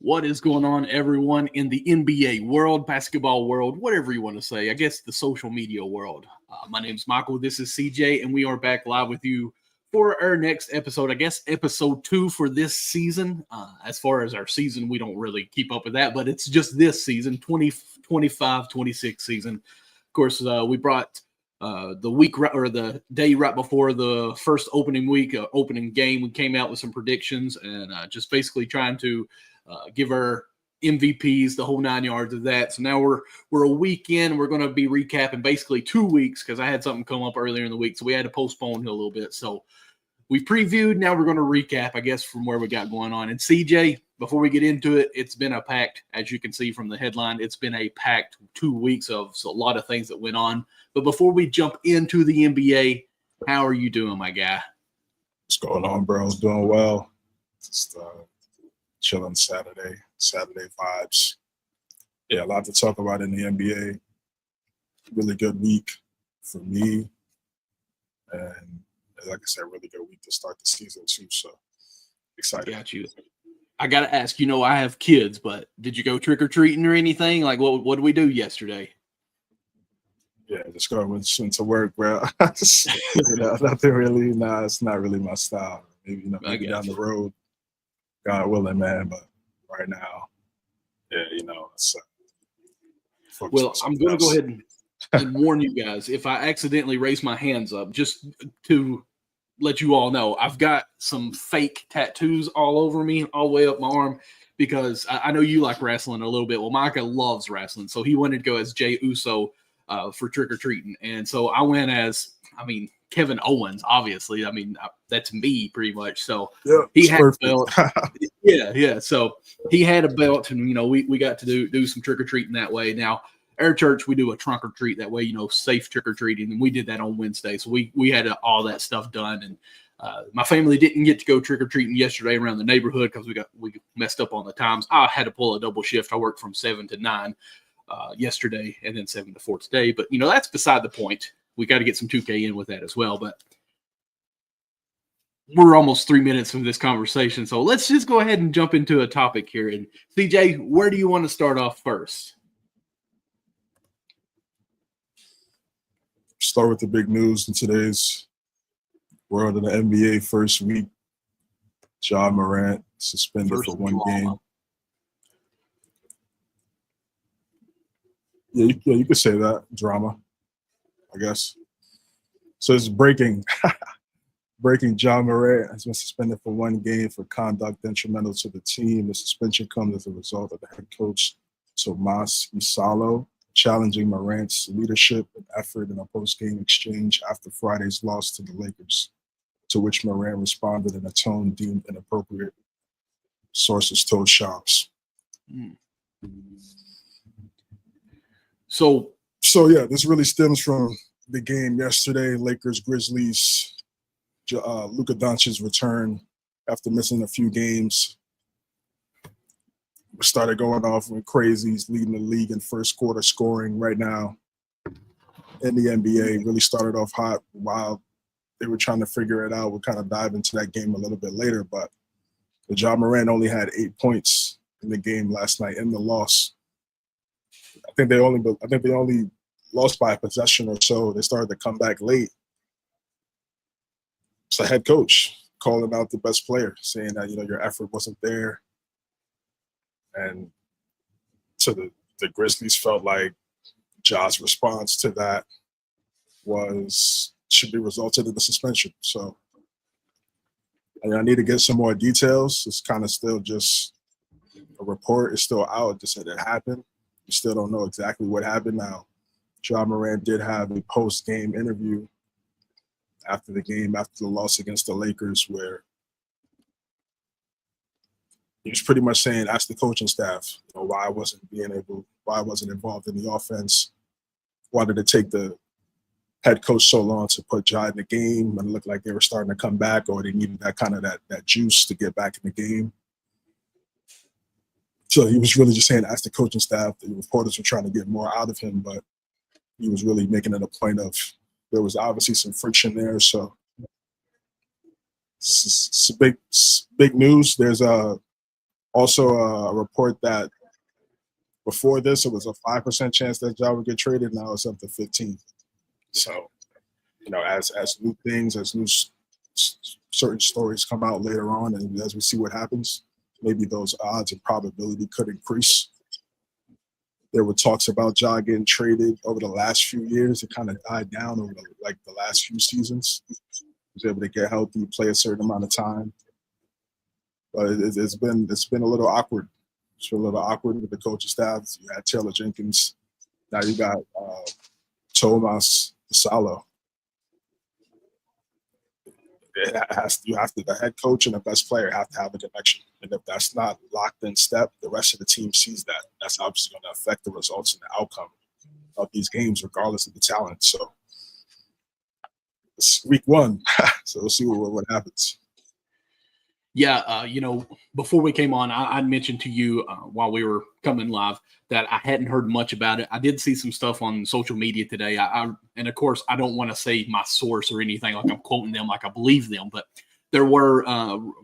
What is going on, everyone, in the NBA world, basketball world, whatever you want to say? I guess the social media world. My name is Michael. This is CJ, and we are back live with you for our next episode. I guess episode 2 for this season. As far as our season, we don't really keep up with that, but it's just this season, 2025-26 season. Of course, we brought the week or the day right before the first opening week, opening game. We came out with some predictions and just basically trying to give our MVPs the whole 9 yards of that. So now we're a week in. We're going to be recapping basically 2 weeks because I had something come up earlier in the week, so we had to postpone it a little bit. So we previewed. Now we're going to recap, I guess, from where we got going on. And CJ, before we get into it, it's been a packed, as you can see from the headline, it's been a packed 2 weeks of a lot of things that went on. But before we jump into the NBA, how are you doing, my guy? What's going on, bro? Doing well. Just chilling Saturday vibes. Yeah, a lot to talk about in the NBA. Really good week for me. And like I said, really good week to start the season too. So excited. Got you. I got to ask, I have kids, but did you go trick-or-treating or anything? Like, what did we do yesterday? Yeah, just going to work, bro. Nothing really. Nah, it's not really my style. Maybe down the road. God willing, man, but right now, yeah, it's well, I'm going to go ahead and warn you guys, if I accidentally raise my hands up, just to let you all know, I've got some fake tattoos all over me, all the way up my arm, because I know you like wrestling a little bit. Well, Micah loves wrestling, so he wanted to go as Jey Uso for trick-or-treating, and so I went as, Kevin Owens, obviously. That's me pretty much. So yeah, he had a belt. Yeah. So he had a belt, and we got to do some trick or treating that way. Now, our church, we do a trunk or treat that way, safe trick or treating, and we did that on Wednesday. So we had all that stuff done, and my family didn't get to go trick or treating yesterday around the neighborhood because we messed up on the times. I had to pull a double shift. I worked from 7 to 9 yesterday, and then 7 to 4 today. But that's beside the point. We got to get some 2K in with that as well, but we're almost 3 minutes into this conversation, so let's just go ahead and jump into a topic here. And CJ, where do you want to start off first? Start with the big news in today's world of the NBA first week. Ja Morant suspended for one game. Yeah, you could say that. Drama, I guess. So it's breaking. Ja Morant has been suspended for one game for conduct detrimental to the team. The suspension comes as a result of the head coach, Tomas Isalo, challenging Morant's leadership and effort in a post-game exchange after Friday's loss to the Lakers, to which Morant responded in a tone deemed inappropriate, sources told Shams. So yeah, this really stems from the game yesterday, Lakers-Grizzlies. Luka Doncic's return after missing a few games. Started going off with crazy. He's leading the league in first quarter scoring right now in the NBA. Really started off hot while they were trying to figure it out. We'll kind of dive into that game a little bit later, but Ja Morant only had 8 points in the game last night in the loss. I think they only lost by a possession or so. They started to come back late. It's the head coach calling out the best player, saying that, your effort wasn't there. And so the Grizzlies felt like Ja's response to that should be resulted in the suspension. So I need to get some more details. It's kind of still just a report. It's still out. Just said it happened. We still don't know exactly what happened. Now, Ja Morant did have a post-game interview after the game, after the loss against the Lakers, where he was pretty much saying, ask the coaching staff, why I wasn't involved in the offense. Why did it take the head coach so long to put Ja in the game when it looked like they were starting to come back, or they needed that juice to get back in the game? So he was really just saying, ask the coaching staff. The reporters were trying to get more out of him, but he was really making it a point of there was obviously some friction there. So it's big news. There's Also, a report that before this, it was a 5% chance that Ja would get traded. Now it's up to 15. So, as new things, as certain stories come out later on, and as we see what happens, maybe those odds and probability could increase. There were talks about Ja getting traded over the last few years. It kind of died down over the last few seasons. He was able to get healthy, play a certain amount of time, but it's been a little awkward. It's been a little awkward with the coaching staff. You had Taylor Jenkins. Now you got Tomas Salo. The head coach and the best player have to have a connection. And if that's not locked in step, the rest of the team sees that. That's obviously going to affect the results and the outcome of these games, regardless of the talent. So it's week 1. So we'll see what happens. Yeah, before we came on, I mentioned to you while we were coming live that I hadn't heard much about it. I did see some stuff on social media today. And of course, I don't want to say my source or anything like I'm quoting them like I believe them, but there were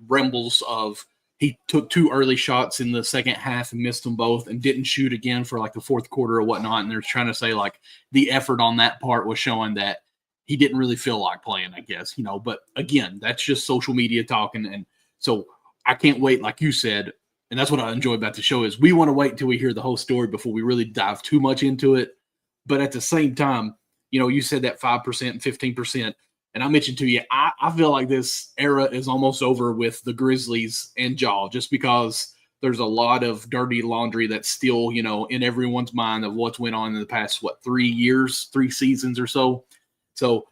rumbles of he took 2 early shots in the second half and missed them both and didn't shoot again for like the fourth quarter or whatnot. And they're trying to say like the effort on that part was showing that he didn't really feel like playing, I guess, but again, that's just social media talking. And so I can't wait, like you said, and that's what I enjoy about the show is we want to wait until we hear the whole story before we really dive too much into it. But at the same time, you said that 5% and 15%. And I mentioned to you, I feel like this era is almost over with the Grizzlies and Ja, just because there's a lot of dirty laundry that's still, in everyone's mind of what's went on in the past, 3 seasons or so. So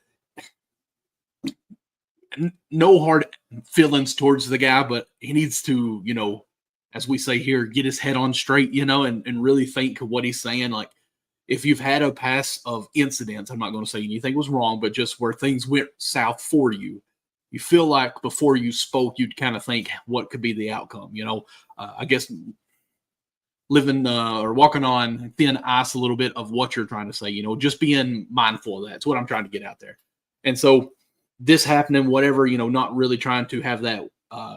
no hard feelings towards the guy, but he needs to, as we say here, get his head on straight, and really think of what he's saying. Like, if you've had a past of incidents, I'm not going to say anything was wrong, but just where things went south for you, you feel like before you spoke, you'd kind of think what could be the outcome. I guess living or walking on thin ice a little bit of what you're trying to say, just being mindful of that. That's what I'm trying to get out there. And so this happening, whatever, not really trying to have that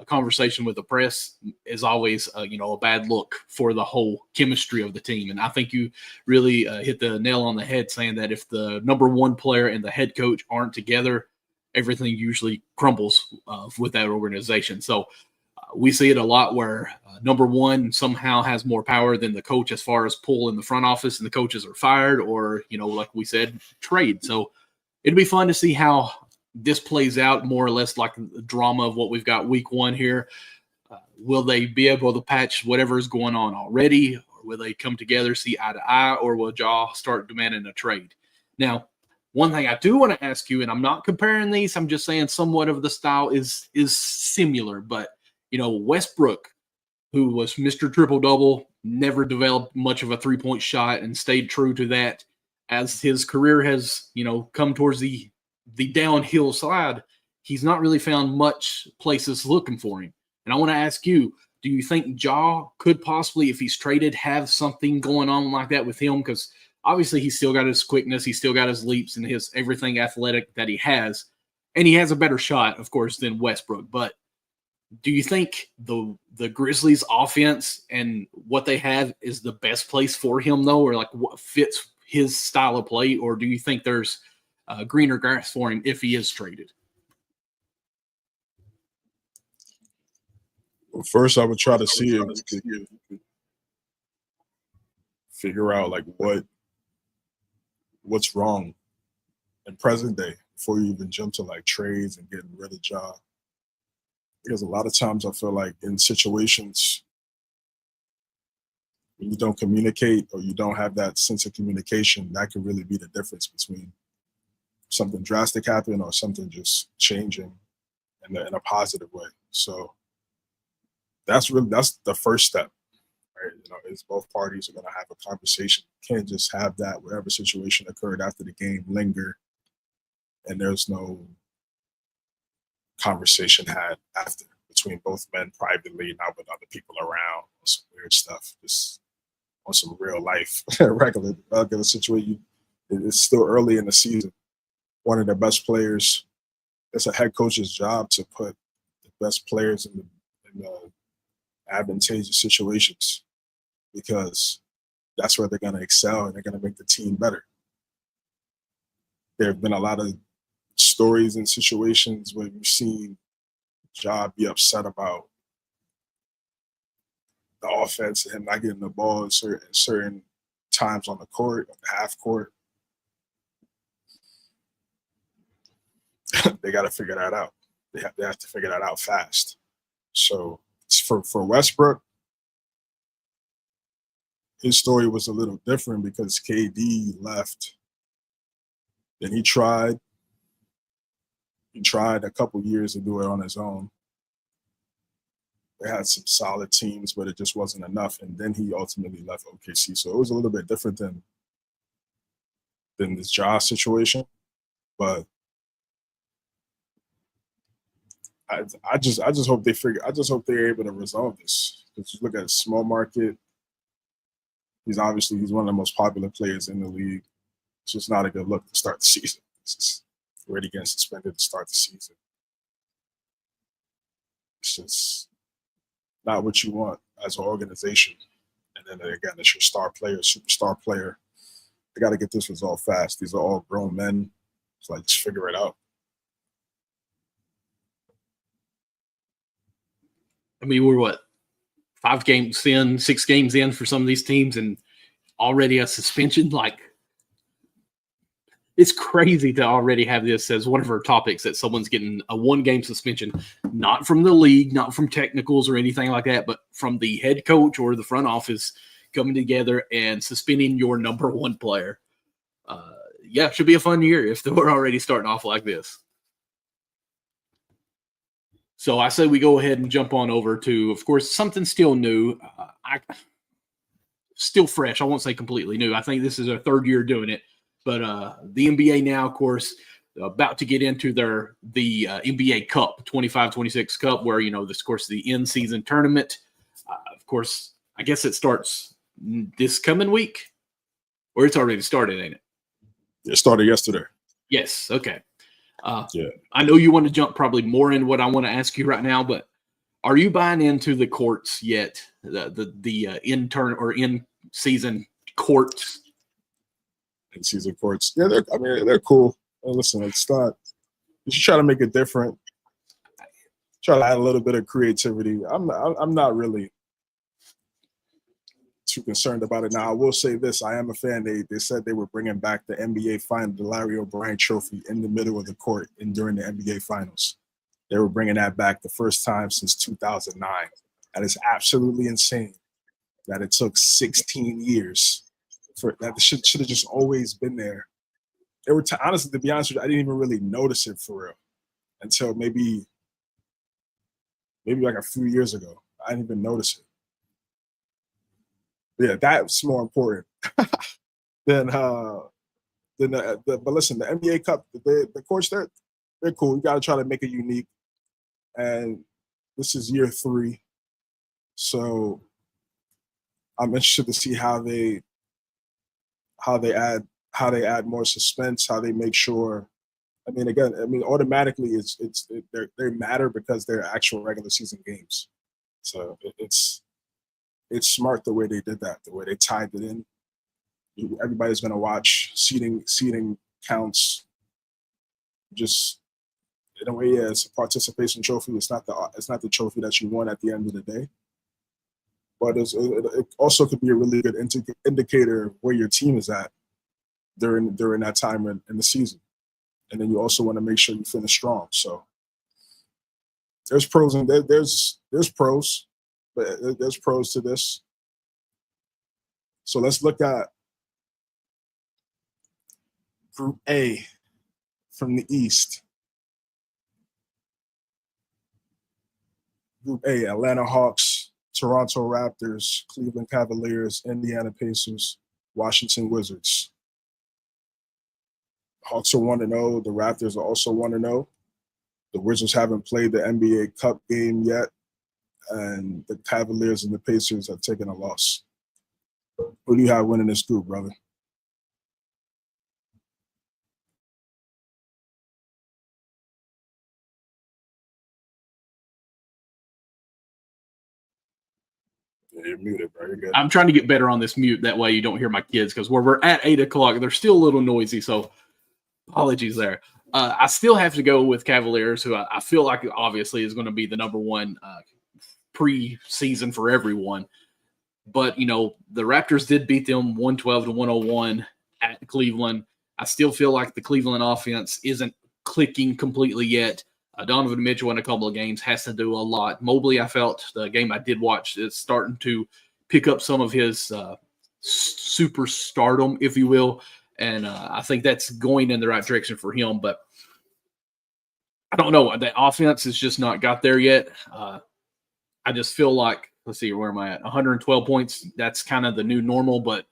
conversation with the press is always, a bad look for the whole chemistry of the team. And I think you really hit the nail on the head saying that if the number one player and the head coach aren't together, everything usually crumbles with that organization. So we see it a lot where number one somehow has more power than the coach as far as pull in the front office, and the coaches are fired or, like we said, trade. So it'd be fun to see how this plays out, more or less like the drama of what we've got week 1 here. Will they be able to patch whatever is going on already? Or will they come together, see eye to eye, or will Ja start demanding a trade? Now, one thing I do want to ask you, and I'm not comparing these, I'm just saying somewhat of the style is similar, but, Westbrook, who was Mr. Triple-Double, never developed much of a three-point shot and stayed true to that. As his career has, come towards the downhill slide, he's not really found much places looking for him. And I want to ask you, do you think Ja could possibly, if he's traded, have something going on like that with him? Because obviously he's still got his quickness, he's still got his leaps and his everything athletic that he has. And he has a better shot, of course, than Westbrook. But do you think the Grizzlies offense and what they have is the best place for him, though, or like what fits his style of play? Or do you think there's greener grass for him if he is traded? Well, first, I would try to see if we could figure out like what's wrong in present day before you even jump to like trades and getting rid of Ja. Because a lot of times I feel like in situations when you don't communicate or you don't have that sense of communication, that can really be the difference between something drastic happening or something just changing in a positive way. So that's the first step, right? Is both parties are going to have a conversation. You can't just have that whatever situation occurred after the game linger and there's no conversation had after between both men privately, not with other people around, some weird stuff, just on some real life, regular situation. It's still early in the season. One of the best players, it's a head coach's job to put the best players in the advantageous situations because that's where they're going to excel and they're going to make the team better. There have been a lot of stories and situations where you've seen Ja be upset about the offense and him not getting the ball in certain times on the court, on the half court. They got to figure that out. They have to figure that out fast. So for Westbrook, his story was a little different because KD left. Then he tried. He tried a couple years to do it on his own. They had some solid teams, but it just wasn't enough. And then he ultimately left OKC. So it was a little bit different than this Ja situation. But I just hope they're able to resolve this. Just look at small market. He's one of the most popular players in the league. It's just not a good look to start the season. It's just already getting suspended to start the season. It's just not what you want as an organization. And then again, it's your star player, superstar player. They got to get this resolved fast. These are all grown men. It's like, just figure it out. I mean, we're what, 6 games in for some of these teams, and already a suspension? Like, it's crazy to already have this as one of our topics, that someone's getting a 1-game suspension, not from the league, not from technicals or anything like that, but from the head coach or the front office coming together and suspending your number 1 player. Yeah, should be a fun year if we're already starting off like this. So I say we go ahead and jump on over to, of course, something still new. Still fresh. I won't say completely new. I think this is our 3rd year doing it. But the NBA now, of course, about to get into the NBA Cup, 25-26 Cup, where, this, of course, the in-season tournament. Of course, I guess it starts this coming week, or it's already started, ain't it? It started yesterday. Yes. Okay. Yeah. I know you want to jump probably more into what I want to ask you right now, but are you buying into the courts yet? The in-season courts? In-season courts. Yeah, they're cool. Listen, it's not. You should try to make it different. Try to add a little bit of creativity. I'm not really too concerned about it. Now, I will say this. I am a fan. They said they were bringing back the NBA final, the Larry O'Brien trophy, in the middle of the court and during the NBA finals. They were bringing that back the first time since 2009. And it's absolutely insane that it took 16 years for that. Should have just always been there. Honestly, to be honest with you, I didn't even really notice it for real until maybe like a few years ago. I didn't even notice it. Yeah, that's more important than but listen, the NBA Cup, the courts, they're cool. You got to try to make it unique, and this is year 3, so I'm interested to see how they add more suspense, how they make sure. Automatically they matter because they're actual regular season games, so it's smart the way they did that, the way they tied it in. Everybody's going to watch seating counts. Just in a way, yeah, it's a participation trophy. It's not the trophy that you won at the end of the day, but it also could be a really good indicator of where your team is at during that time in the season. And then you also want to make sure you finish strong. So there's pros and there's pros, but there's pros to this. So let's look at Group A from the East. Group A: Atlanta Hawks, Toronto Raptors, Cleveland Cavaliers, Indiana Pacers, Washington Wizards. Hawks are 1-0. The Raptors are also 1-0. The Wizards haven't played the NBA Cup game yet, and the Cavaliers and the Pacers have taken a loss. Who do you have winning this group, brother? Yeah, you're muted, bro. You're good. I'm trying to get better on this mute. That way you don't hear my kids, because where we're at 8 o'clock, they're still a little noisy. So apologies there. I still have to go with Cavaliers, who I feel like obviously is going to be the number one pre-season for everyone. But, you know, the Raptors did beat them 112-101 at Cleveland. I still feel like the Cleveland offense isn't clicking completely yet. Donovan Mitchell in a couple of games has to do a lot. Mobley, I felt the game I did watch, is starting to pick up some of his superstardom, if you will. And I think that's going in the right direction for him. But I don't know. The offense has just not got there yet. I just feel like, let's see, where am I at? 112 points. That's kind of the new normal. But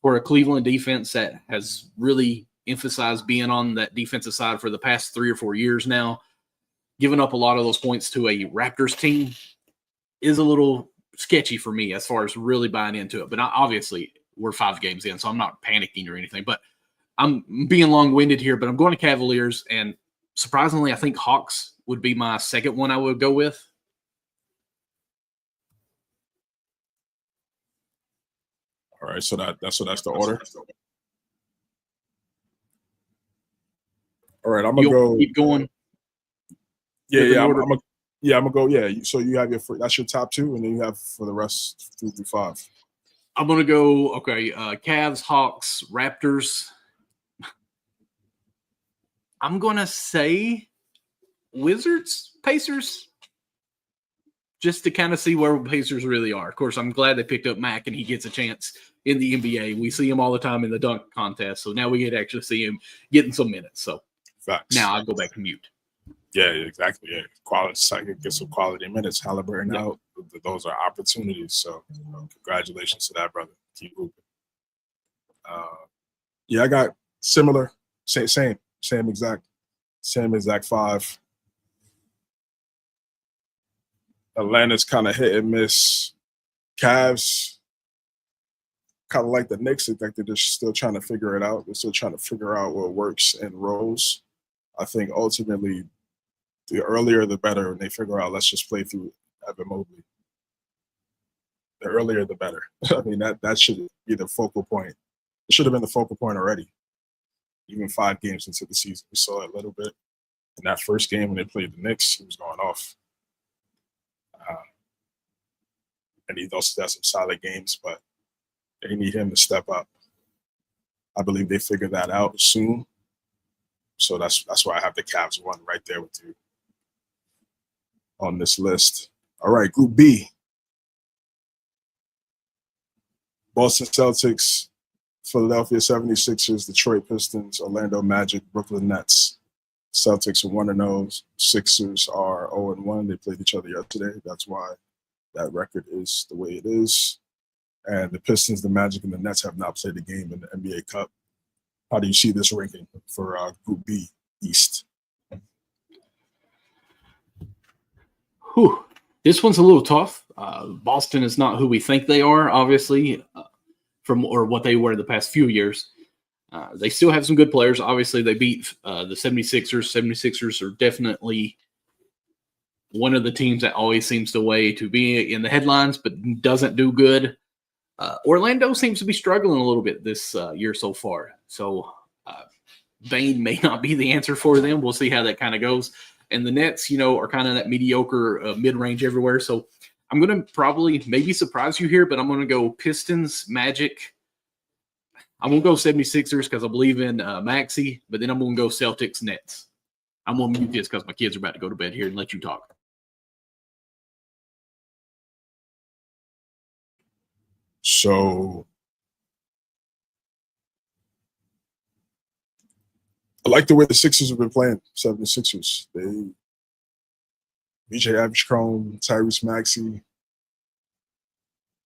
for a Cleveland defense that has really emphasized being on that defensive side for the past 3 or 4 years now, giving up a lot of those points to a Raptors team is a little sketchy for me as far as really buying into it. But obviously, we're 5 games in, so I'm not panicking or anything. But I'm being long-winded here, but I'm going to Cavaliers. And surprisingly, I think Hawks would be my second one I would go with. All right, so that's the order. All right, I'm gonna go. Keep going. Yeah, I'm gonna go. Yeah, so you have that's your top 2, and then you have for the rest 3 through 5. I'm gonna go. Okay, Cavs, Hawks, Raptors. I'm gonna say Wizards, Pacers, just to kind of see where Pacers really are. Of course, I'm glad they picked up Mac and he gets a chance in the NBA. We see him all the time in the dunk contest, so now we get to actually see him getting some minutes. So facts. Now I'll go back to mute. Yeah, exactly. Yeah, quality. So I can get some quality minutes. Halliburton out. Those are opportunities. So congratulations to that, brother. Keep hooping. Yeah, I got similar. Same exact 5. Atlanta's kind of hit and miss. Cavs, kind of like the Knicks, like they're just still trying to figure it out. They're still trying to figure out what works and rolls. I think ultimately, the earlier the better, and they figure out, let's just play through Evan Mobley. The earlier the better. I mean, that should be the focal point. It should have been the focal point already. Even 5 games into the season, we saw it a little bit. In that first game when they played the Knicks, he was going off. And he also has some solid games, but they need him to step up. I believe they figured that out soon. So that's why I have the Cavs 1 right there with you on this list. All right, Group B. Boston Celtics, Philadelphia 76ers, Detroit Pistons, Orlando Magic, Brooklyn Nets. Celtics are 1-0. Sixers are 0-1. They played each other yesterday. That's why that record is the way it is. And the Pistons, the Magic, and the Nets have not played a game in the NBA Cup. How do you see this ranking for Group B East? Whew. This one's a little tough. Boston is not who we think they are, obviously, or what they were the past few years. They still have some good players. Obviously, they beat the 76ers. 76ers are definitely one of the teams that always seems to way to be in the headlines, but doesn't do good. Orlando seems to be struggling a little bit this year so far. So Bane may not be the answer for them. We'll see how that kind of goes. And the Nets, are kind of that mediocre mid-range everywhere. So I'm going to probably maybe surprise you here, but I'm going to go Pistons, Magic. I'm going to go 76ers because I believe in Maxey, but then I'm going to go Celtics, Nets. I'm going to mute this because my kids are about to go to bed here and let you talk. So I like the way the Sixers have been playing, 76ers. They BJ Avercrombie, Tyrese Maxey,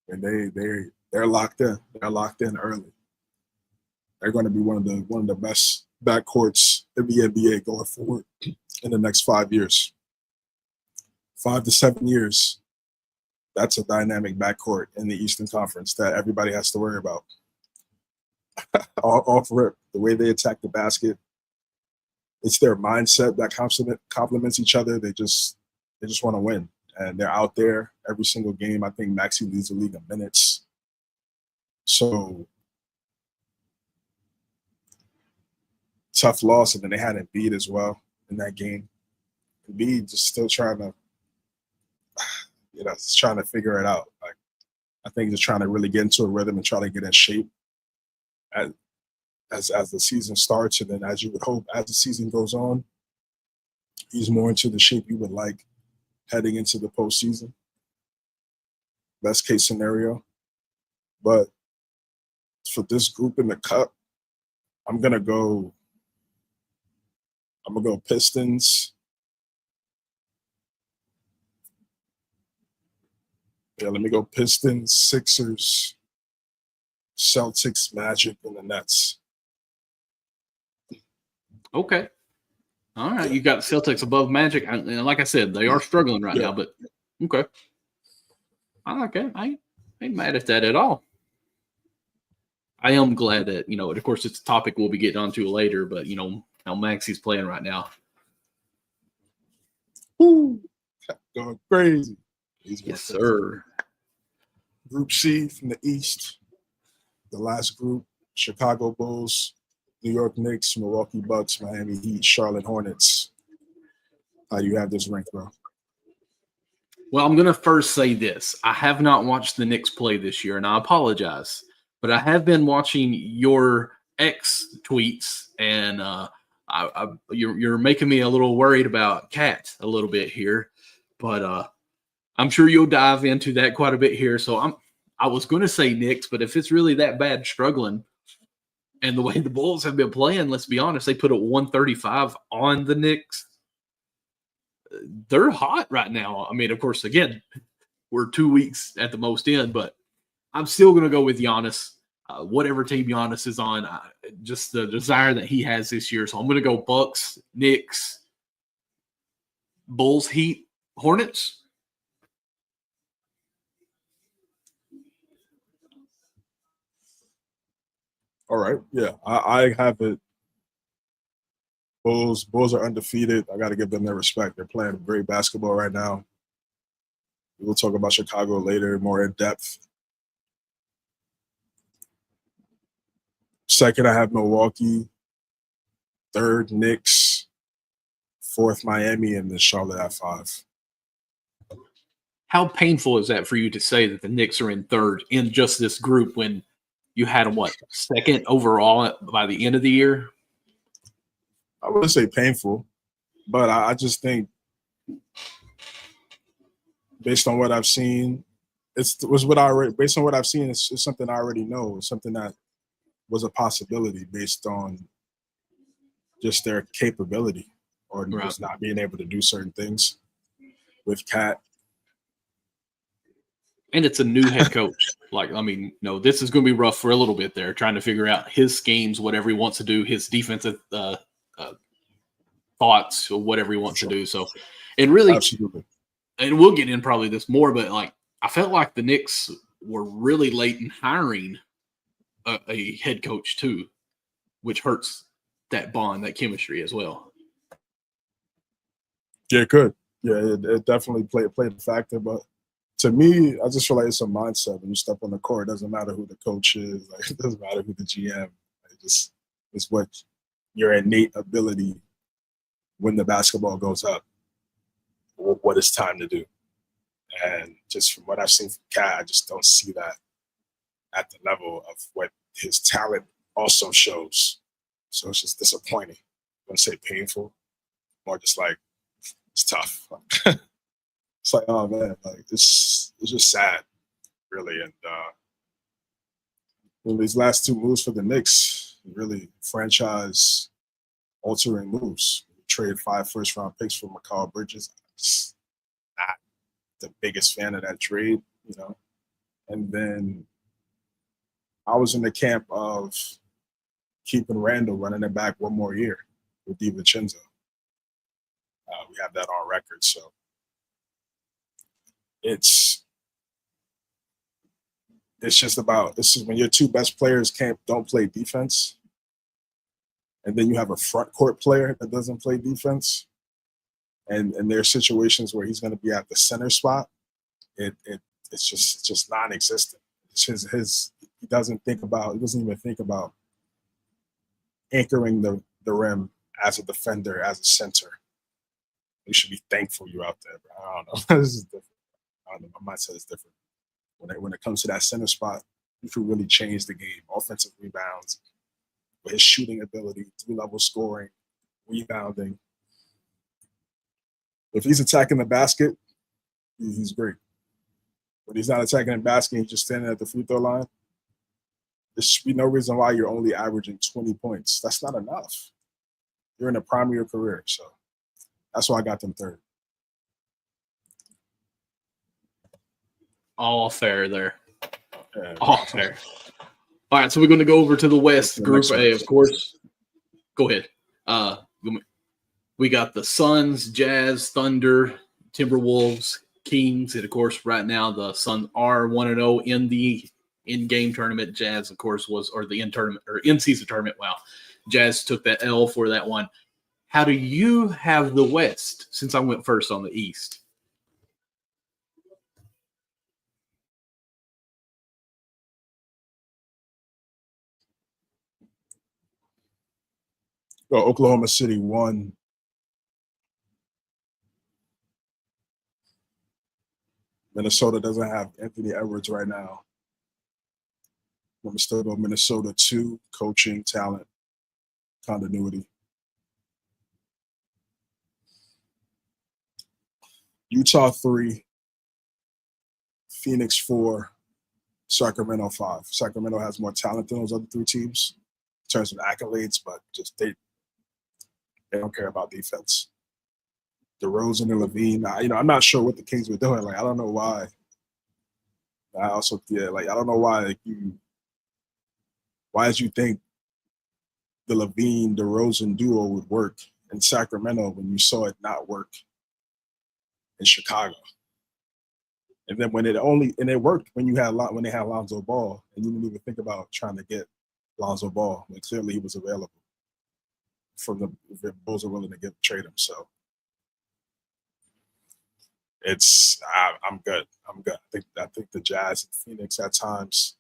and they're locked in. They're locked in early. They're going to be one of the best backcourts in the NBA going forward in the next 5 years. 5 to 7 years. That's a dynamic backcourt in the Eastern Conference that everybody has to worry about. Off rip, the way they attack the basket, it's their mindset that complements each other. They just want to win. and they're out there every single game. I think Maxey leads the league in minutes. So tough loss, and then they had Embiid as well in that game. Embiid just still trying to, just trying to figure it out. Like, I think just trying to really get into a rhythm and try to get in shape as the season starts, and then as you would hope, as the season goes on, he's more into the shape you would like heading into the postseason. Best case scenario. But for this group in the Cup, I'm gonna go Pistons. Yeah, let me go Pistons, Sixers, Celtics, Magic, and the Nets. Okay. All right. You got Celtics above Magic. And like I said, they are struggling right now, but okay. I like it. I ain't mad at that at all. I am glad that, of course, it's a topic we'll be getting onto later, but, how Maxey's playing right now. Woo! Going crazy. Yes, sir. Group C from the East, the last group, Chicago Bulls, New York Knicks, Milwaukee Bucks, Miami Heat, Charlotte Hornets. How do you have this ranked, bro? Well, I'm going to first say this. I have not watched the Knicks play this year, and I apologize. But I have been watching your X tweets, and you're making me a little worried about Cat a little bit here. But I'm sure you'll dive into that quite a bit here. So I was going to say Knicks, but if it's really that bad struggling, and the way the Bulls have been playing, let's be honest, they put a 135 on the Knicks. They're hot right now. I mean, of course, again, we're 2 weeks at the most in, but I'm still going to go with Giannis. Whatever team Giannis is on, just the desire that he has this year. So I'm going to go Bucks, Knicks, Bulls, Heat, Hornets. All right. Yeah, I have it. Bulls are undefeated. I got to give them their respect. They're playing great basketball right now. We'll talk about Chicago later, more in depth. Second, I have Milwaukee. Third, Knicks. Fourth, Miami, and then Charlotte at 5. How painful is that for you to say that the Knicks are in third in just this group when you had them, second overall by the end of the year? I wouldn't say painful, but I just think based on what I've seen, it's something I already know. It's something that was a possibility based on just their capability or just not being able to do certain things with Cat. And it's a new head coach. This is going to be rough for a little bit there, trying to figure out his schemes, whatever he wants to do, his defensive thoughts, or whatever he wants to do. So, and really, absolutely. And we'll get in probably this more, but I felt like the Knicks were really late in hiring a head coach too, which hurts that bond, that chemistry as well. Yeah, it could. Yeah, it definitely played a factor, but to me, I just feel like it's a mindset. When you step on the court, it doesn't matter who the coach is. It doesn't matter who the GM. It's what your innate ability when the basketball goes up, what it's time to do. And just from what I've seen from Cat, I just don't see that at the level of what his talent also shows. So it's just disappointing. I wouldn't say painful, more just it's tough. It's oh man, it's just sad, really. And these last 2 moves for the Knicks, really franchise altering moves. We trade 5 first-round picks for Mikal Bridges. I'm just not the biggest fan of that trade, And then I was in the camp of keeping Randall, running it back 1 more year with DiVincenzo. We have that on record, so it's just about when your 2 best players don't play defense, and then you have a front court player that doesn't play defense, and there are situations where he's going to be at the center spot. It's just non-existent. It's he doesn't even think about anchoring the rim as a defender, as a center. You should be thankful you're out there, bro. I don't know. This is different. I don't know. My mindset is different. When it comes to that center spot, he could really change the game. Offensive rebounds, with his shooting ability, 3-level scoring, rebounding. If he's attacking the basket, he's great. When he's not attacking the basket, he's just standing at the free throw line. There should be no reason why you're only averaging 20 points. That's not enough. You're in the prime of your career, so that's why I got them third. All fair there. All fair. All right, so we're going to go over to the West, Group A, of course. Go ahead. We got the Suns, Jazz, Thunder, Timberwolves, Kings, and of course, right now the Suns are 1-0 in the in-game tournament. Jazz, of course, in-season tournament. Wow, Jazz took that L for that one. How do you have the West? Since I went first on the East. Well, Oklahoma City won. Minnesota doesn't have Anthony Edwards right now. I'm still go Minnesota 2, coaching, talent, continuity. Utah 3, Phoenix 4, Sacramento 5. Sacramento has more talent than those other 3 teams in terms of accolades, but just they don't care about defense. DeRozan and Levine, I'm not sure what the Kings were doing. Like, I don't know why. I don't know why why did you think the Levine-DeRozan duo would work in Sacramento when you saw it not work in Chicago? And then it worked when they had Lonzo Ball, and you didn't even think about trying to get Lonzo Ball. Like, clearly he was available from the Bulls are willing to trade him. So I'm good. I think the Jazz and Phoenix at times,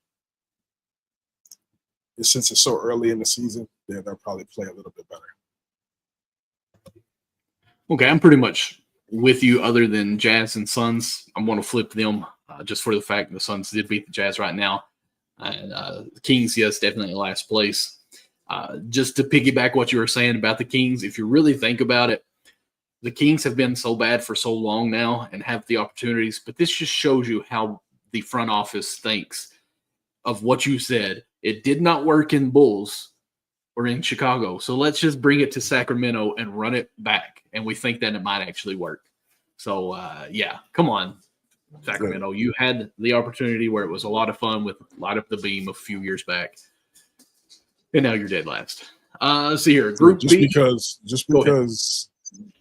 since it's so early in the season, they'll probably play a little bit better. Okay, I'm pretty much with you other than Jazz and Suns. I'm going to flip them just for the fact the Suns did beat the Jazz right now. And the Kings, yes, definitely last place. Just to piggyback what you were saying about the Kings, if you really think about it, the Kings have been so bad for so long now and have the opportunities, but this just shows you how the front office thinks of what you said. It did not work in Bulls or in Chicago, so let's just bring it to Sacramento and run it back, and we think that it might actually work. So, yeah, come on, Sacramento. You had the opportunity where it was a lot of fun with Light Up the Beam a few years back, and now you're dead last. See here, Group B. Just because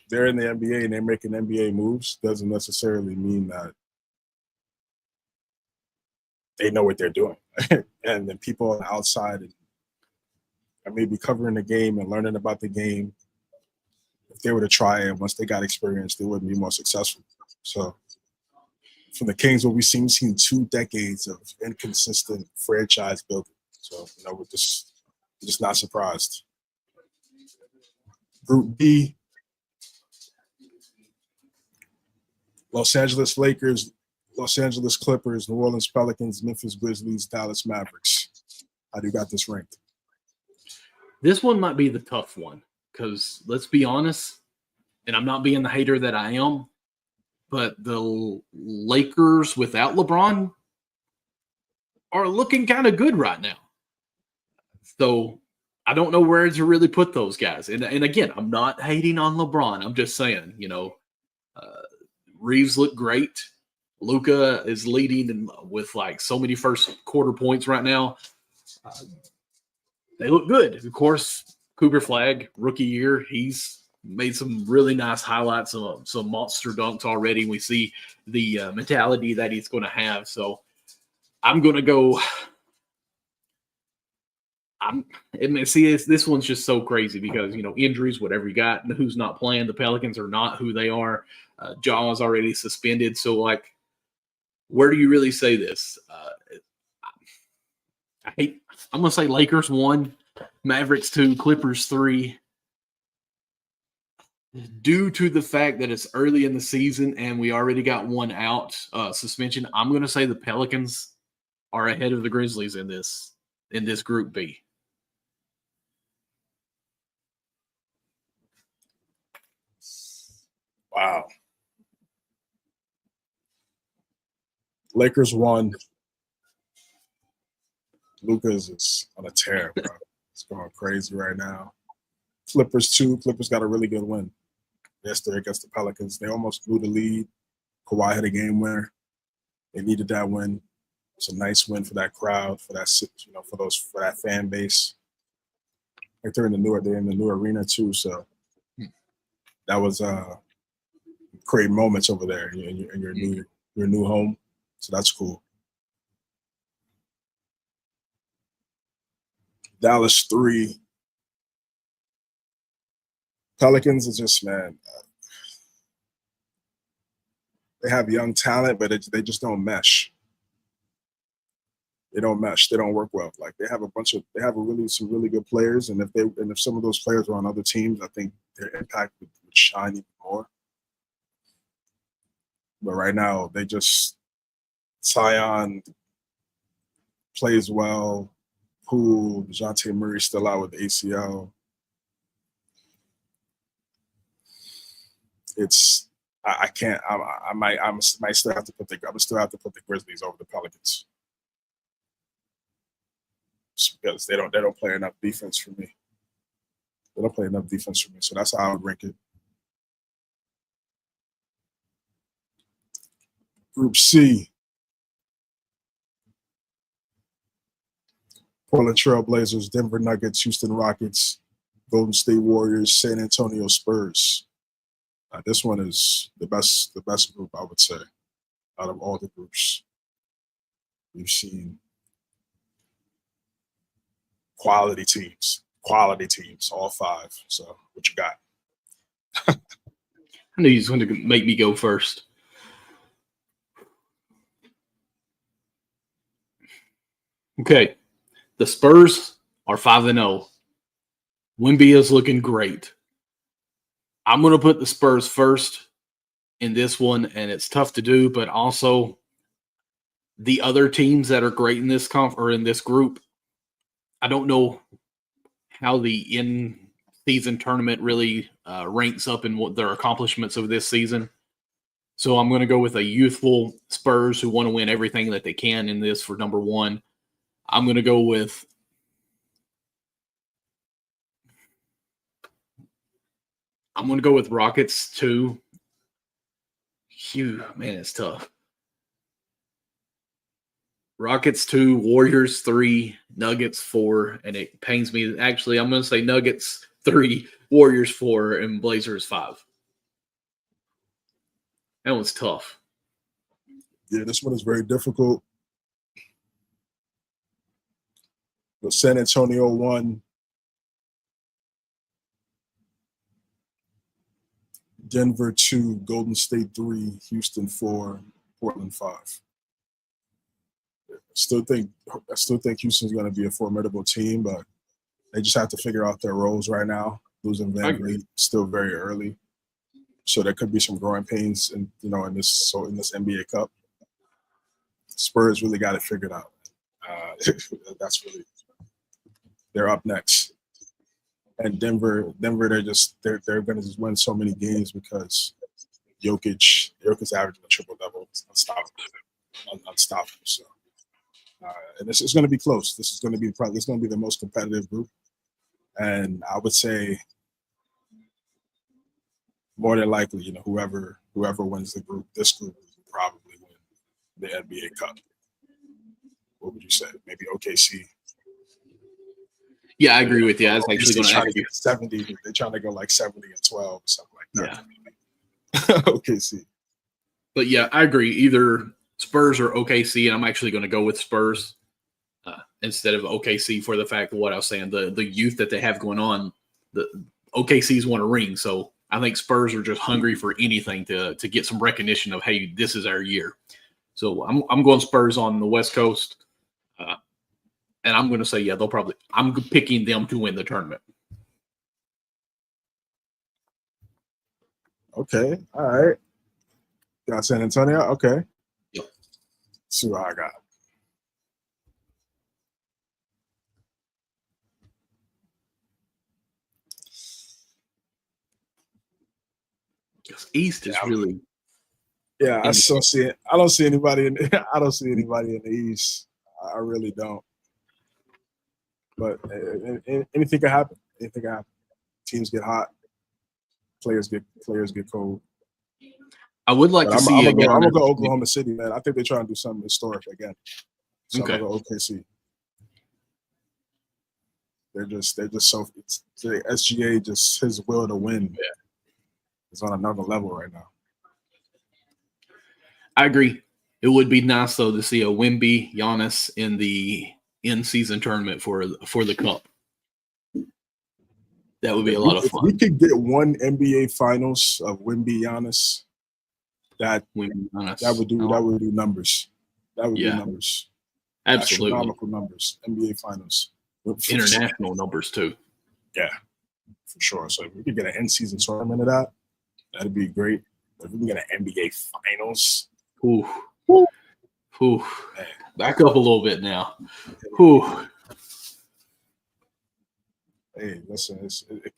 they're in the NBA and they're making NBA moves doesn't necessarily mean that they know what they're doing. And then people on the outside are maybe covering the game and learning about the game. If they were to try it, once they got experience, they would be more successful. So from the Kings, what we've seen 2 decades of inconsistent franchise building. So, we're just not surprised. Group B, Los Angeles Lakers, Los Angeles Clippers, New Orleans Pelicans, Memphis Grizzlies, Dallas Mavericks. How do you got this ranked? This one might be the tough one because let's be honest, and I'm not being the hater that I am, but the Lakers without LeBron are looking kind of good right now. So I don't know where to really put those guys. And again, I'm not hating on LeBron. I'm just saying, Reaves looked great. Luka is leading with like so many first quarter points right now. They look good. Of course, Cooper Flag, rookie year, he's made some really nice highlights, some monster dunks already. We see the mentality that he's going to have. So I'm going to go This one's just so crazy because, injuries, whatever you got, and who's not playing. The Pelicans are not who they are. Jaw's already suspended. So, where do you really say this? I'm going to say Lakers 1, Mavericks 2, Clippers 3. Due to the fact that it's early in the season and we already got one out suspension, I'm going to say the Pelicans are ahead of the Grizzlies in this Group B. Wow. Lakers 1. Lucas is on a tear, bro. It's going crazy right now. Clippers 2. Clippers got a really good win yesterday against the Pelicans. They almost blew the lead. Kawhi had a game winner. They needed that win. It's a nice win for that crowd, for that for that fan base. Like they're in the new arena too. So that was great moments over there in your new home. So that's cool. Dallas 3. Pelicans is just, man, they have young talent, but they just don't mesh. They don't mesh. They don't work well. Like they have some really good players, and if some of those players were on other teams, I think their impact would shine even more. But right now, they just Zion plays well. Poole, DeJounte Murray still out with the ACL. I can't. I might still have to put the Grizzlies over the Pelicans. Because they don't play enough defense for me. They don't play enough defense for me, so that's how I would rank it. Group C. Portland Trail Blazers, Denver Nuggets, Houston Rockets, Golden State Warriors, San Antonio Spurs. This one is the best group, I would say, out of all the groups we've seen. Quality teams, all 5. So what you got? I knew he was going to make me go first. Okay. The Spurs are 5-0. Wemby is looking great. I'm going to put the Spurs first in this one, and it's tough to do, but also the other teams that are great in this in this group, I don't know how the in-season tournament really ranks up in what their accomplishments of this season. So I'm going to go with a youthful Spurs who want to win everything that they can in this for number 1. I'm going to go with Rockets 2. Phew, man, it's tough. Rockets 2, Warriors 3, Nuggets 4, and it pains me. Actually, I'm going to say Nuggets 3, Warriors 4, and Blazers 5. That one's tough. Yeah, this one is very difficult. But San Antonio 1, Denver 2, Golden State 3, Houston 4, Portland 5. I still think Houston's going to be a formidable team, but they just have to figure out their roles right now. Losing Van Vliet still very early, so there could be some growing pains in this NBA Cup. Spurs really got it figured out. That's really, they're up next. And Denver, they're going to just win so many games because Jokic averaging a triple-double, unstoppable. So, and this is going to be close. This is going to be the most competitive group, and I would say more than likely, whoever wins this group will probably win the NBA Cup. What would you say? Maybe OKC. Yeah, I agree with you. I was actually going to ask you 70. They're trying to go like 70-12 or something like that. Yeah. OKC. But yeah, I agree. Either Spurs or OKC, and I'm actually going to go with Spurs. instead of OKC for the fact of what I was saying, the youth that they have going on. The OKC's won a ring, so I think Spurs are just hungry for anything to get some recognition of, hey, this is our year. So I'm going Spurs on the West Coast, and I'm going to say, yeah, they'll probably. I'm picking them to win the tournament. Okay, all right. Got San Antonio. Okay. Yep. See what I got. East is really. Yeah, I still see it. I don't see anybody in. I don't see anybody in the East. I really don't. But anything can happen. Anything can happen. Teams get hot. Players get cold. I would like to see. I'm gonna go Oklahoma City, man. I think they're trying to do something historic again. So okay. I'm gonna go OKC. They're just so. The SGA just his will to win is on another level right now. I agree. It would be nice though to see a Wemby, Giannis in the in-season tournament for the Cup. That would be a lot of fun. If we could get one NBA Finals of Wemby, Giannis, that would do numbers. That would do numbers. Absolutely, astronomical numbers. NBA Finals, international numbers too. Yeah, for sure. So if we could get an in-season tournament of that, that'd be great. If we can get an NBA Finals, ooh. Back up a little bit now. Ooh. Hey, listen,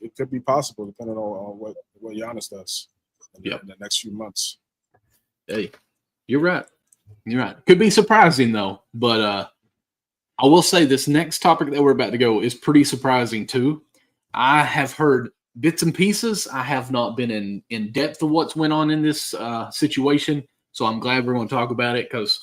it could be possible depending on what Giannis does in the next few months. Hey, you're right. Could be surprising though, but I will say this next topic that we're about to go is pretty surprising too. I have heard bits and pieces. I have not been in depth of what's went on in this situation, so I'm glad we're going to talk about it because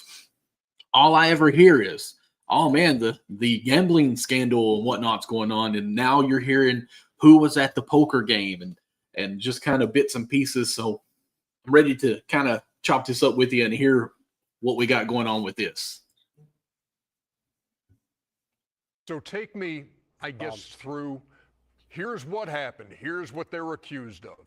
all I ever hear is, oh man, the gambling scandal and whatnot's going on, and now you're hearing who was at the poker game and just kind of bits and pieces. So I'm ready to kind of chop this up with you and hear what we got going on with this. So take me, I guess, through. Here's what happened. Here's what they're accused of.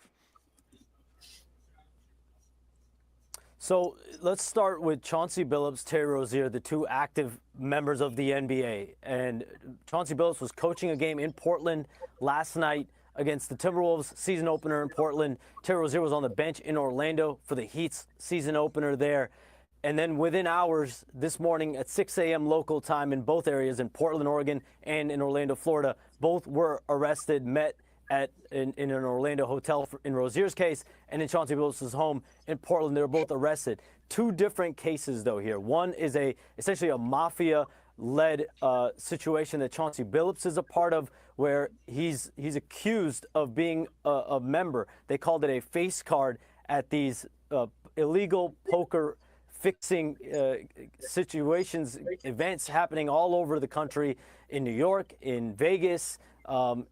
So let's start with Chauncey Billups, Terry Rozier, the two active members of the NBA. And Chauncey Billups was coaching a game in Portland last night against the Timberwolves season opener in Portland. Terry Rozier was on the bench in Orlando for the Heat's season opener there. And then within hours this morning at 6 a.m. local time in both areas, in Portland, Oregon, and in Orlando, Florida, both were arrested, met in an Orlando hotel in Rozier's case, and in Chauncey Billups' home in Portland. They were both arrested. Two different cases, though, here. One is essentially a mafia-led situation that Chauncey Billups is a part of, where he's accused of being a member. They called it a face card at these illegal poker fixing situations, events happening all over the country, in New York, in Vegas,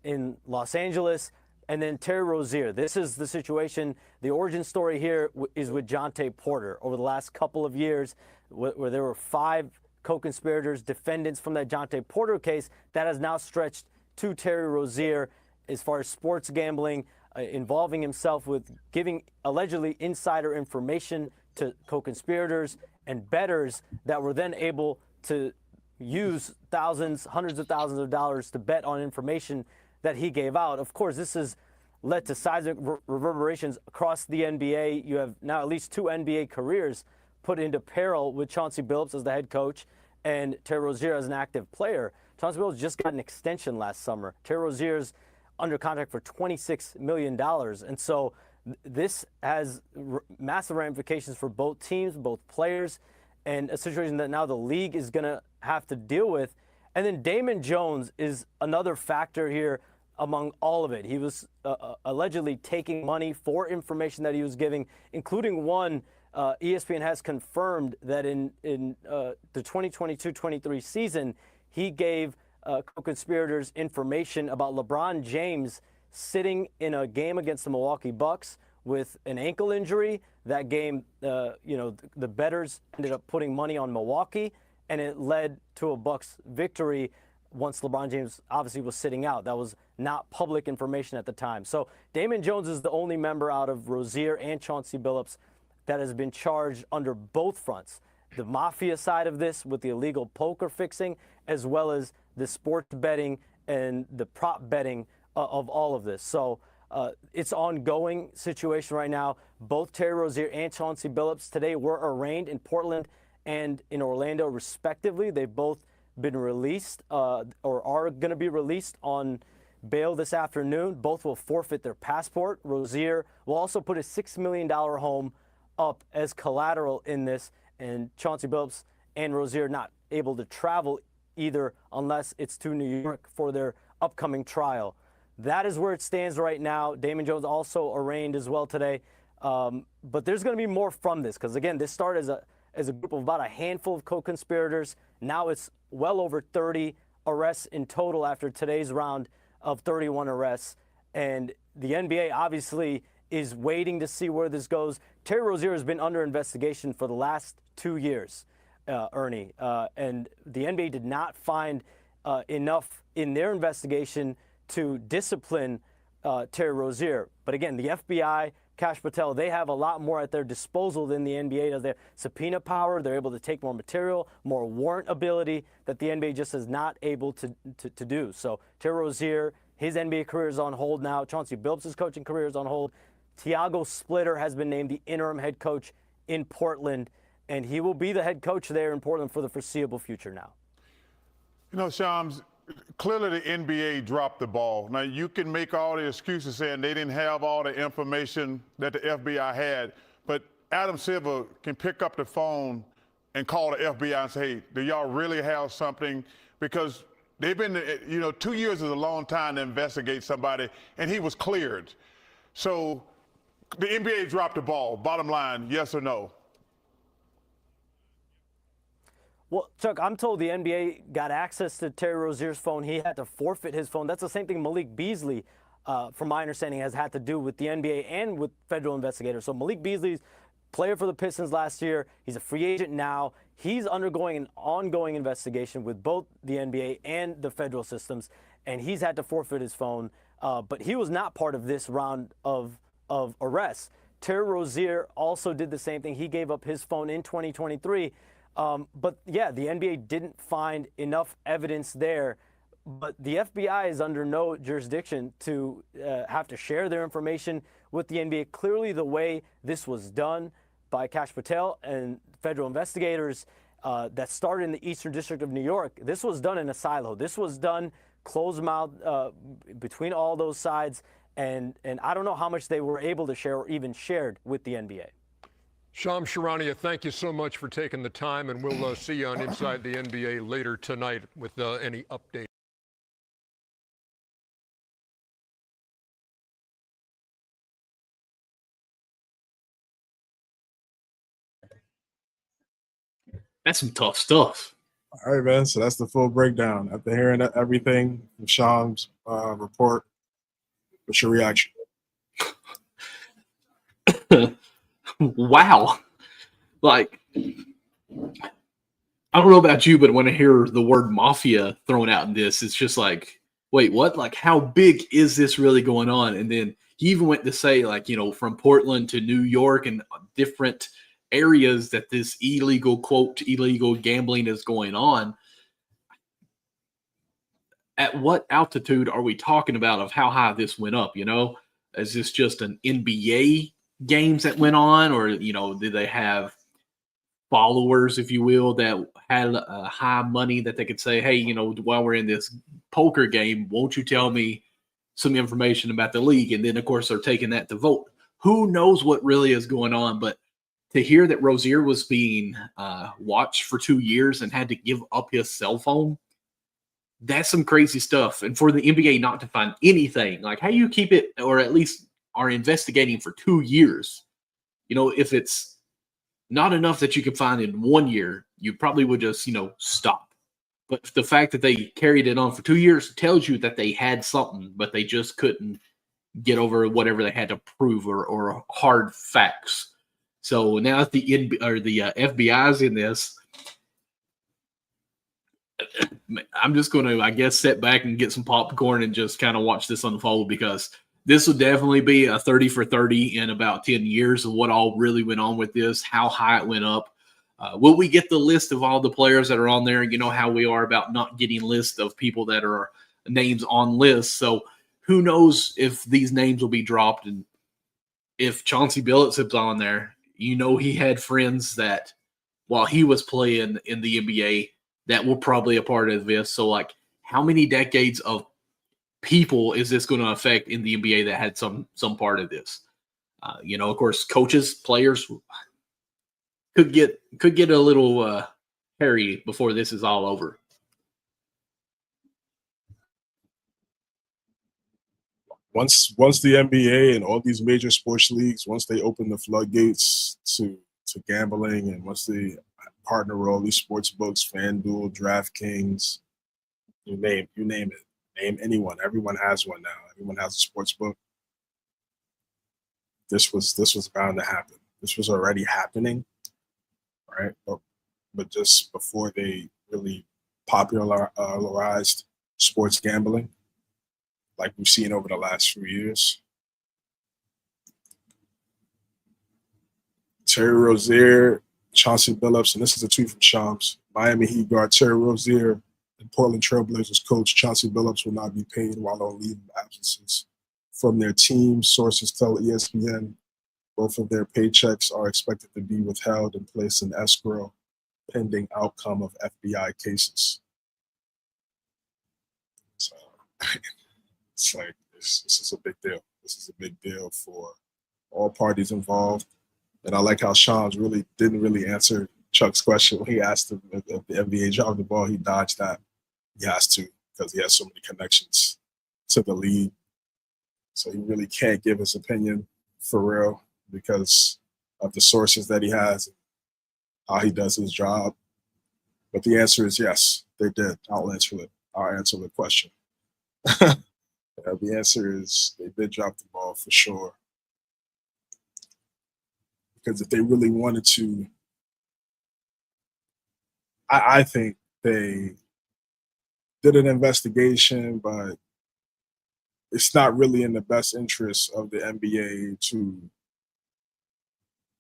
in Los Angeles. And then Terry Rozier. This is the situation. The origin story here is with Jontay Porter. Over the last couple of years, where there were 5 co-conspirators, defendants from that Jontay Porter case, that has now stretched to Terry Rozier as far as sports gambling, involving himself with giving allegedly insider information to co-conspirators and bettors that were then able to use thousands, hundreds of thousands of dollars to bet on information that he gave out. Of course, this has led to seismic reverberations across the NBA. You have now at least 2 NBA careers put into peril with Chauncey Billups as the head coach and Terry Rozier as an active player. Chauncey Billups just got an extension last summer. Terry Rozier's under contract for $26 million. And so this has massive ramifications for both teams, both players, and a situation that now the league is going to have to deal with. And then Damon Jones is another factor here among all of it. He was allegedly taking money for information that he was giving, including one ESPN has confirmed that in the 2022-23 season, he gave co-conspirators information about LeBron James sitting in a game against the Milwaukee Bucks with an ankle injury. That game, the bettors ended up putting money on Milwaukee, and it led to a Bucks victory once LeBron James obviously was sitting out. That was not public information at the time. So Damon Jones is the only member out of Rozier and Chauncey Billups that has been charged under both fronts. The mafia side of this with the illegal poker fixing, as well as the sports betting and the prop betting of all of this. So it's ongoing situation right now. Both Terry Rozier and Chauncey Billups today were arraigned in Portland and in Orlando, respectively. They've both been released or are going to be released on bail this afternoon. Both will forfeit their passport. Rozier will also put a $6 million home up as collateral in this, and Chauncey Billups and Rozier not able to travel either unless it's to New York for their upcoming trial. That is where it stands right now. Damon Jones also arraigned as well today. But there's going to be more from this because, again, this started as a group of about a handful of co-conspirators. Now it's well over 30 arrests in total after today's round of 31 arrests. And the NBA obviously is waiting to see where this goes. Terry Rozier has been under investigation for the last 2 years, Ernie. And the NBA did not find enough in their investigation to discipline Terry Rozier. But again, the FBI, Kash Patel, they have a lot more at their disposal than the NBA does. Their subpoena power, they're able to take more material, more warrant ability that the NBA just is not able to do. So Terry Rozier, his NBA career is on hold now. Chauncey Billups' coaching career is on hold. Tiago Splitter has been named the interim head coach in Portland, and he will be the head coach there in Portland for the foreseeable future now. You know, Shams, clearly the NBA dropped the ball. Now, you can make all the excuses saying they didn't have all the information that the FBI had, but Adam Silver can pick up the phone and call the FBI and say, hey, do y'all really have something? Because they've been, 2 years is a long time to investigate somebody, and he was cleared. So the NBA dropped the ball. Bottom line, yes or no? Well, Chuck, I'm told the NBA got access to Terry Rozier's phone. He had to forfeit his phone. That's the same thing Malik Beasley, from my understanding, has had to do with the NBA and with federal investigators. So Malik Beasley's player for the Pistons last year. He's a free agent now. He's undergoing an ongoing investigation with both the NBA and the federal systems, and he's had to forfeit his phone. But he was not part of this round of arrests. Terry Rozier also did the same thing. He gave up his phone in 2023. But yeah, the NBA didn't find enough evidence there. But the FBI is under no jurisdiction to have to share their information with the NBA. Clearly, the way this was done by Kash Patel and federal investigators that started in the Eastern District of New York, this was done in a silo. This was done closed mouth between all those sides. And I don't know how much they were able to share or even shared with the NBA. Shams Charania, thank you so much for taking the time, and we'll see you on Inside the NBA later tonight with any update. That's some tough stuff. All right, man. So that's the full breakdown. After hearing everything from Sham's report, what's your reaction? Wow. Like, I don't know about you, but when I hear the word mafia thrown out in this, it's just like, wait, what? Like, how big is this really going on? And then he even went to say, like, from Portland to New York and different areas that this illegal, quote, illegal gambling is going on. At what altitude are we talking about of how high this went up? Is this just an NBA games that went on, or did they have followers, if you will, that had high money that they could say, hey, while we're in this poker game, won't you tell me some information about the league? And then of course they're taking that to vote. Who knows what really is going on? But to hear that Rozier was being watched for 2 years and had to give up his cell phone, that's some crazy stuff. And for the NBA not to find anything, like, how you keep it, or at least are investigating for 2 years. If it's not enough that you could find in 1 year, you probably would just, stop. But the fact that they carried it on for 2 years tells you that they had something, but they just couldn't get over whatever they had to prove or hard facts. So now that the FBI is in this, I'm just going to, I guess, sit back and get some popcorn and just kind of watch this unfold, because this will definitely be a 30 for 30 in about 10 years of what all really went on with this, how high it went up. Will we get the list of all the players that are on there? You know how we are about not getting lists of people that are names on lists. So who knows if these names will be dropped. And if Chauncey Billups is on there, you know he had friends that while he was playing in the NBA that were probably a part of this. So, like, how many decades of people is this going to affect in the NBA that had some part of this? You know, of course, coaches, players could get a little hairy before this is all over. Once the NBA and all these major sports leagues, once they open the floodgates to gambling, and once they partner with all these sports books, FanDuel, DraftKings, you name it, name anyone. Everyone has one now. Everyone has a sports book. This was bound to happen. This was already happening, right? But just before they really popularized sports gambling, like we've seen over the last few years. Terry Rozier, Chauncey Billups, and this is a tweet from Shams. Miami Heat guard Terry Rozier and Portland Trailblazers coach Chauncey Billups will not be paid while on leave of absences from their team. Sources tell ESPN both of their paychecks are expected to be withheld and placed in escrow pending outcome of FBI cases. So it's like this is a big deal. This is a big deal for all parties involved. And I like how Shams really didn't really answer Chuck's question when he asked him if the NBA dropped the ball. He dodged that. He has to, because he has so many connections to the league. So he really can't give his opinion for real because of the sources that he has and how he does his job. But the answer is yes, they did. I'll answer the question. The answer is they did drop the ball for sure. Because if they really wanted to, I think they did an investigation, but it's not really in the best interest of the NBA to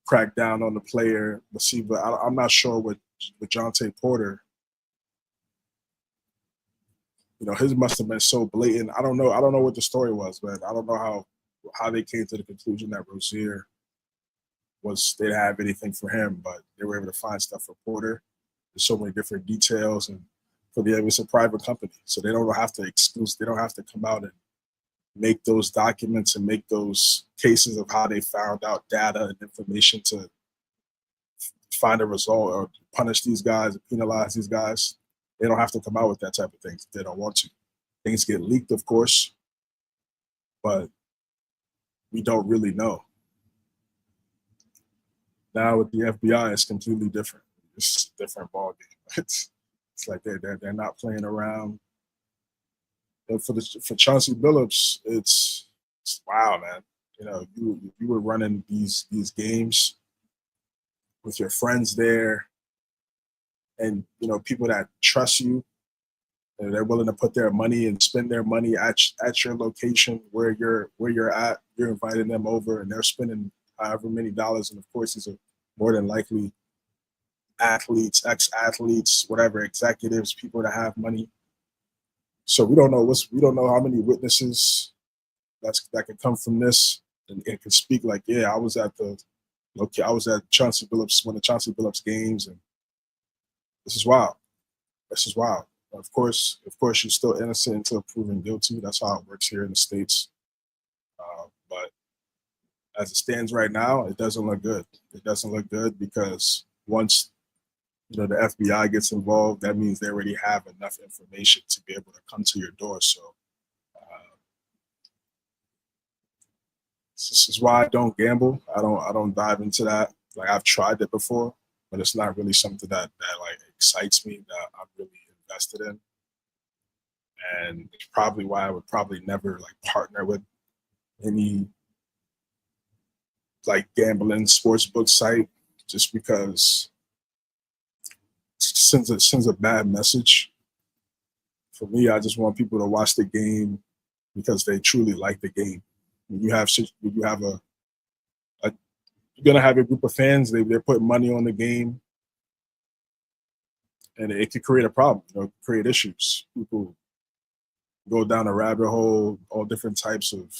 crack down on the player. But see, I'm not sure with Jonte Porter. You know, his must have been so blatant. I don't know what the story was, but I don't know how they came to the conclusion that Rozier they didn't have anything for him, but they were able to find stuff for Porter. There's so many different details, and for the it's a private company, so they don't have to come out and make those documents and make those cases of how they found out data and information to find a result or punish these guys or penalize these guys. They don't have to come out with that type of things if they don't want to. Things get leaked, of course, but we don't really know. Now with the FBI, it's completely different. It's a different ballgame. It's like they're not playing around. And for Chauncey Billups, it's wow, man. You know, you were running these games with your friends there, and you know people that trust you, and they're willing to put their money and spend their money at your location where you're at. You're inviting them over, and they're spending however many dollars, and of course these are more than likely athletes, ex-athletes, whatever, executives, people that have money. So we don't know how many witnesses that could come from this and can speak like, yeah, I was at Chauncey Billups, one of Chauncey Billups games, and this is wild. This is wild. Of course, you're still innocent until proven guilty. That's how it works here in the States. But as it stands right now, it doesn't look good. It doesn't look good because once the FBI gets involved, that means they already have enough information to be able to come to your door. So this is why I don't gamble. I don't dive into that. Like I've tried it before, but it's not really something that like excites me, that I'm really invested in. And it's probably why I would probably never like partner with any like gambling sportsbook site, just because it sends a bad message For me, I just want people to watch the game because they truly like the game. When you have you're gonna have a group of fans. They're putting money on the game, and it could create a problem. Create issues. People go down a rabbit hole. All different types of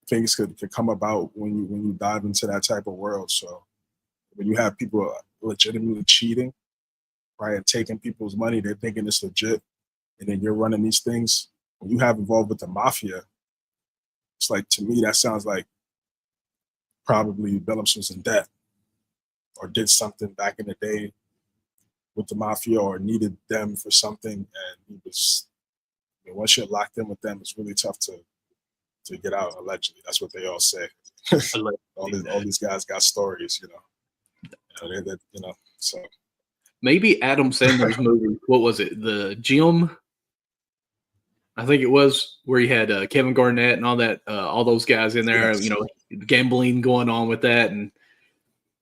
things could come about when you dive into that type of world. So when you have people legitimately cheating, right, and taking people's money, they're thinking it's legit, and then you're running these things. When you have involved with the mafia, it's like, to me, that sounds like probably Billups was in debt or did something back in the day with the mafia or needed them for something, and he was. Once you're locked in with them, it's really tough to get out. Allegedly, that's what they all say. all these guys got stories, So maybe Adam Sandler's movie. What was it? The Gym. I think it was, where he had Kevin Garnett and all that, all those guys in there. Yes. Gambling going on with that, and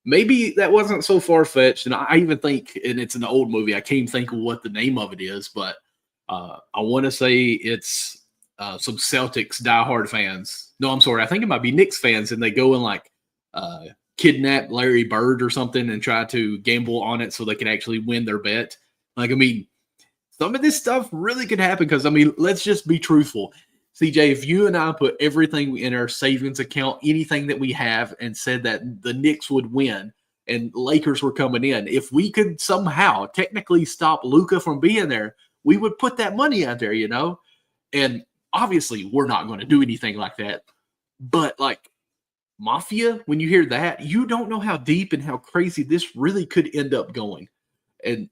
maybe that wasn't so far fetched. And I even think, and it's an old movie, I can't even think of what the name of it is, but I want to say it's some Celtics diehard fans. No, I'm sorry. I think it might be Knicks fans, and they go and kidnap Larry Bird or something and try to gamble on it so they can actually win their bet. Some of this stuff really could happen because, let's just be truthful. CJ, if you and I put everything in our savings account, anything that we have, and said that the Knicks would win and Lakers were coming in, if we could somehow technically stop Luka from being there, we would put that money out there, And obviously, we're not going to do anything like that. But, Mafia, when you hear that, you don't know how deep and how crazy this really could end up going. And,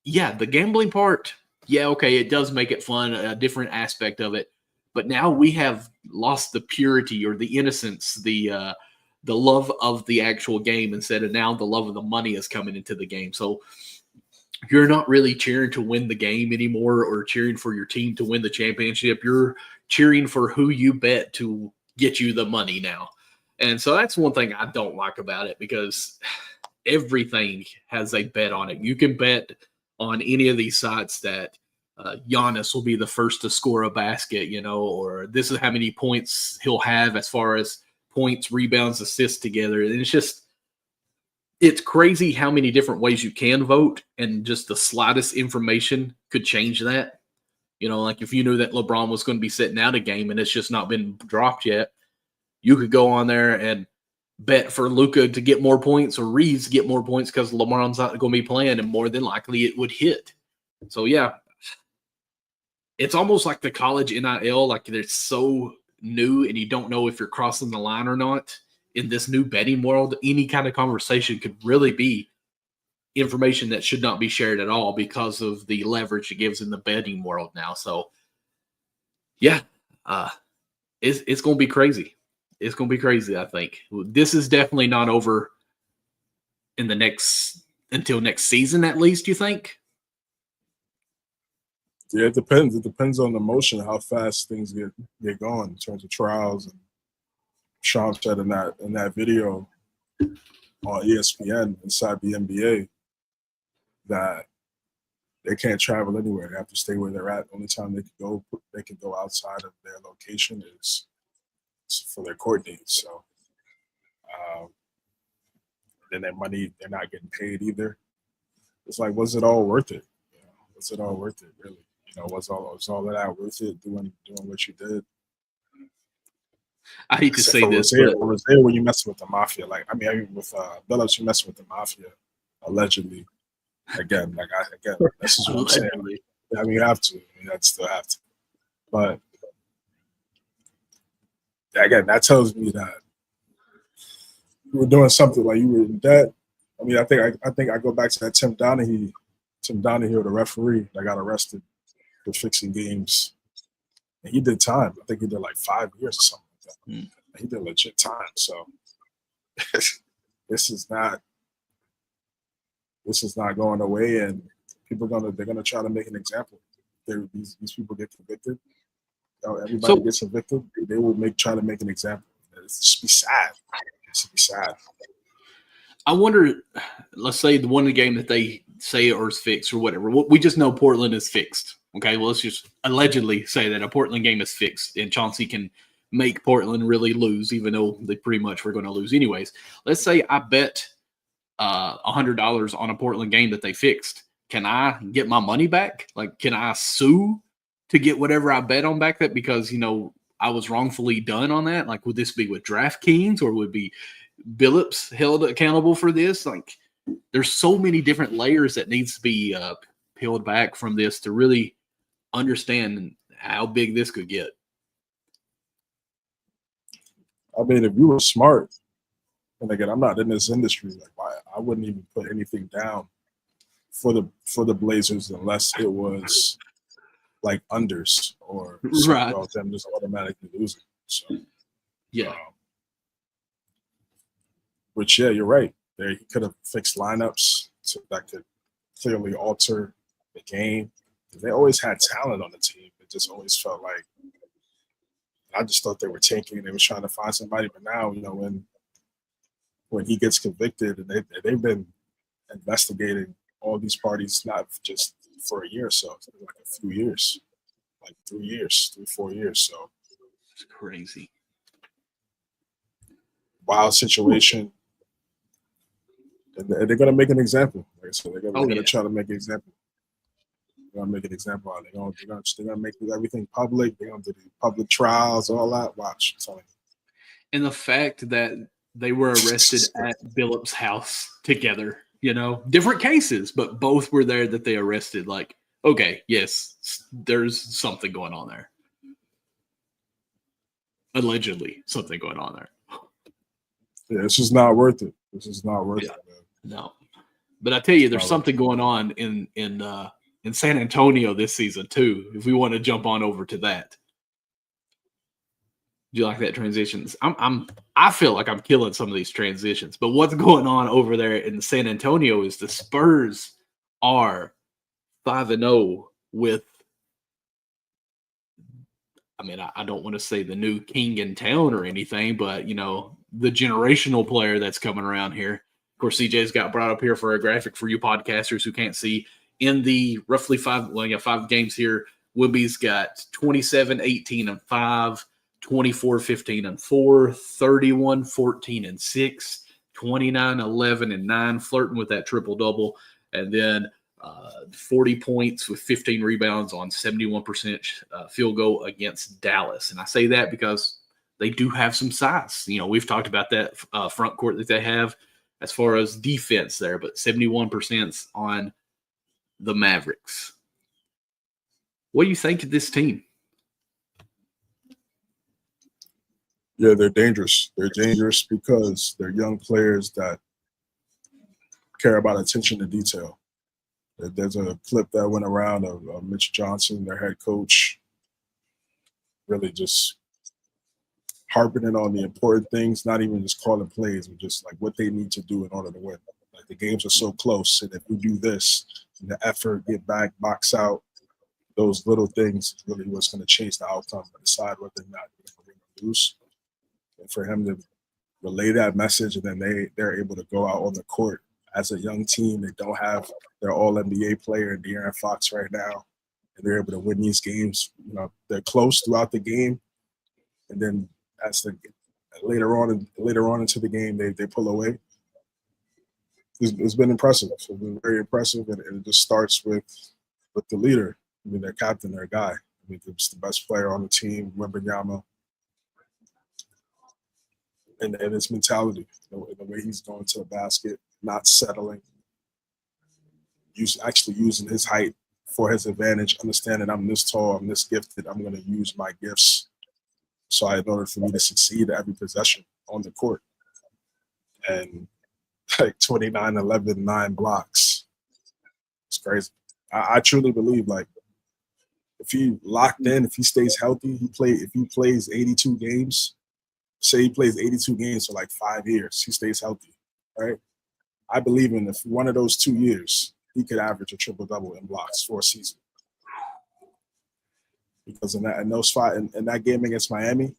yeah, the gambling part, yeah, okay, it does make it fun, a different aspect of it. But now we have lost the purity or the innocence, the love of the actual game, instead of now the love of the money is coming into the game. So you're not really cheering to win the game anymore or cheering for your team to win the championship. You're cheering for who you bet to get you the money now. And so that's one thing I don't like about it, because everything has a bet on it. You can bet on any of these sites that Giannis will be the first to score a basket, or this is how many points he'll have as far as points, rebounds, assists together. And it's crazy how many different ways you can vote, and just the slightest information could change that. If you knew that LeBron was going to be sitting out a game and it's just not been dropped yet, you could go on there and bet for Luka to get more points or Reaves to get more points because LeBron's not going to be playing, and more than likely it would hit. So, yeah, it's almost like the college NIL, it's so new and you don't know if you're crossing the line or not. In this new betting world, any kind of conversation could really be information that should not be shared at all because of the leverage it gives in the betting world now. So, yeah, it's going to be crazy. It's going to be crazy, I think. This is definitely not over in until next season, at least, you think? Yeah, it depends. It depends on the motion, how fast things get going in terms of trials. And Sean said in that video on ESPN inside the NBA that they can't travel anywhere. They have to stay where they're at. The only time they can go outside of their location is for their court dates. So then their money, they're not getting paid either. It's like, was it all worth it? Was it all worth it, really? Was all of that worth it, doing what you did? I hate to say this, but Rozier, when you mess with the mafia, with Billups, you mess with the mafia, allegedly. Again, this is what I'm saying. You have to. You still have to. But again, that tells me that you were doing something, like you were in debt. I think I go back to that Tim Donaghy, the referee that got arrested for fixing games, and he did time. I think he did 5 years or something like that. He did legit time. So this is not going away, and they're gonna try to make an example. These people get convicted. Everybody gets convicted. They will try to make an example. It's just be sad. It's be sad. I wonder, let's say the one game that they say or is fixed or whatever. We just know Portland is fixed. Okay, well, let's just allegedly say that a Portland game is fixed and Chauncey can make Portland really lose, even though they pretty much were going to lose anyways. Let's say I bet $100 on a Portland game that they fixed. Can I get my money back? Like, can I sue to get whatever I bet on back that because, I was wrongfully done on that? Like, would this be with DraftKings or would be Billups held accountable for this? Like, there's so many different layers that needs to be peeled back from this to really understand how big this could get. I mean, if you were smart, and again, I'm not in this industry, like I wouldn't even put anything down for the Blazers unless it was like unders or something Right. about them just automatically losing. So Yeah. Which, yeah, you're right. He could have fixed lineups so that could clearly alter the game. They always had talent on the team. It just always felt like I just thought they were tanking and they were trying to find somebody. But now, when he gets convicted, and they've been investigating all these parties, not just for a year or so, it's been like a few years, like 4 years. So It's crazy. Wild situation. And they're going to make an example. Like I said, they're going to try to make an example. They're going to make an example out. They're going to make everything public. They're going to do public trials, all that. Watch. I'm telling you. And the fact that they were arrested at Billups' house together, different cases, but both were there that they arrested. Like, okay, yes, there's something going on there. Allegedly, something going on there. Yeah, it's just not worth it. This is not worth it, man. No. But I tell you, there's something going on in San Antonio this season too. If we want to jump on over to that. Do you like that transition? I feel like I'm killing some of these transitions, but what's going on over there in San Antonio is the Spurs are 5-0 with, I don't want to say the new king in town or anything, but the generational player that's coming around here. Of course, CJ's got brought up here for a graphic for you podcasters who can't see. In the roughly 5 games here, Wemby's got 27, 18, and 5, 24, 15, and 4, 31, 14, and 6, 29, 11, and 9, flirting with that triple-double, and then 40 points with 15 rebounds on 71% field goal against Dallas. And I say that because they do have some size. We've talked about that front court that they have as far as defense there, but 71% on the Mavericks. What do you think of this team? Yeah, they're dangerous. They're dangerous because they're young players that care about attention to detail. There's a clip that went around of Mitch Johnson, their head coach, really just harping in on the important things, not even just calling plays, but just like what they need to do in order to win. Like the games are so close, and if we do this, the effort, get back, box out, those little things is really what's going to change the outcome and decide whether or not we're going to lose. And for him to relay that message, and then they're able to go out on the court as a young team. They don't have their all-NBA player in De'Aaron Fox right now, and they're able to win these games. They're close throughout the game, and then as later on into the game, they pull away. It's been impressive. It's been very impressive, and it just starts with the leader. Their captain, their guy. It's the best player on the team, Wembanyama. And his mentality, the way he's going to the basket, not settling, actually using his height for his advantage, understanding I'm this tall, I'm this gifted, I'm going to use my gifts so in order for me to succeed at every possession on the court. And like 29, 11, 9 blocks. It's crazy. I truly believe, like, if he locked in, if he stays healthy, if he plays 82 games, say he plays 82 games for like 5 years, he stays healthy, right? I believe in if one of those 2 years, he could average a triple-double in blocks for a season. Because in that game against Miami,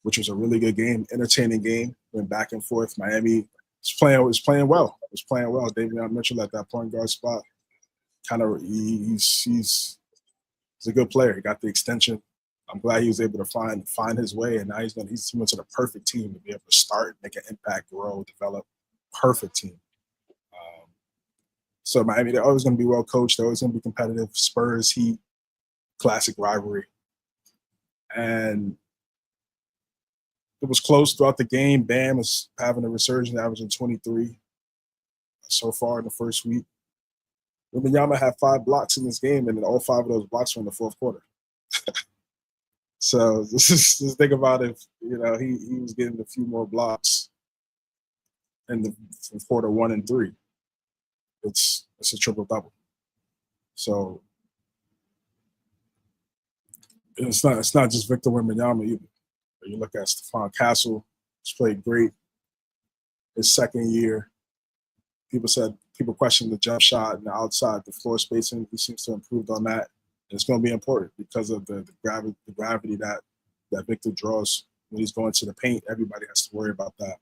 which was a really good game, entertaining game, went back and forth. Miami was playing well. Davion Mitchell at that point guard spot. He's a good player. He got the extension. I'm glad he was able to find his way, and now he went to the perfect team to be able to start, make an impact, grow, develop. Perfect team. So Miami, they're always going to be well coached. They're always going to be competitive. Spurs, Heat, classic rivalry, and it was close throughout the game. Bam was having a resurgence, averaging 23 so far in the first week. Wembanyama had 5 blocks in this game, and then all 5 of those blocks were in the fourth quarter. So just think about if he was getting a few more blocks in quarter 1 and 3. It's a triple double. So it's not just Victor Wembanyama either. You look at Stephon Castle, he's played great. His second year, people questioned the jump shot and the outside, the floor spacing. He seems to have improved on that. And it's going to be important because of the gravity that Victor draws when he's going to the paint. Everybody has to worry about that.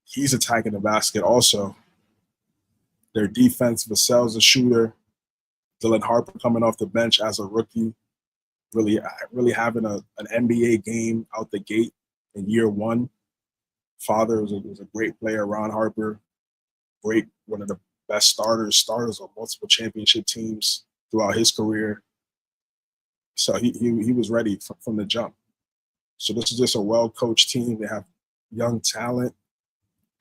He's attacking the basket also. Their defense, Vassell's a shooter. Dylan Harper coming off the bench as a rookie, really having an NBA game out the gate in year 1. Father was a great player, Ron Harper, one of the best starters on multiple championship teams throughout his career. So he was ready from the jump. So this is just a well-coached team. They have young talent,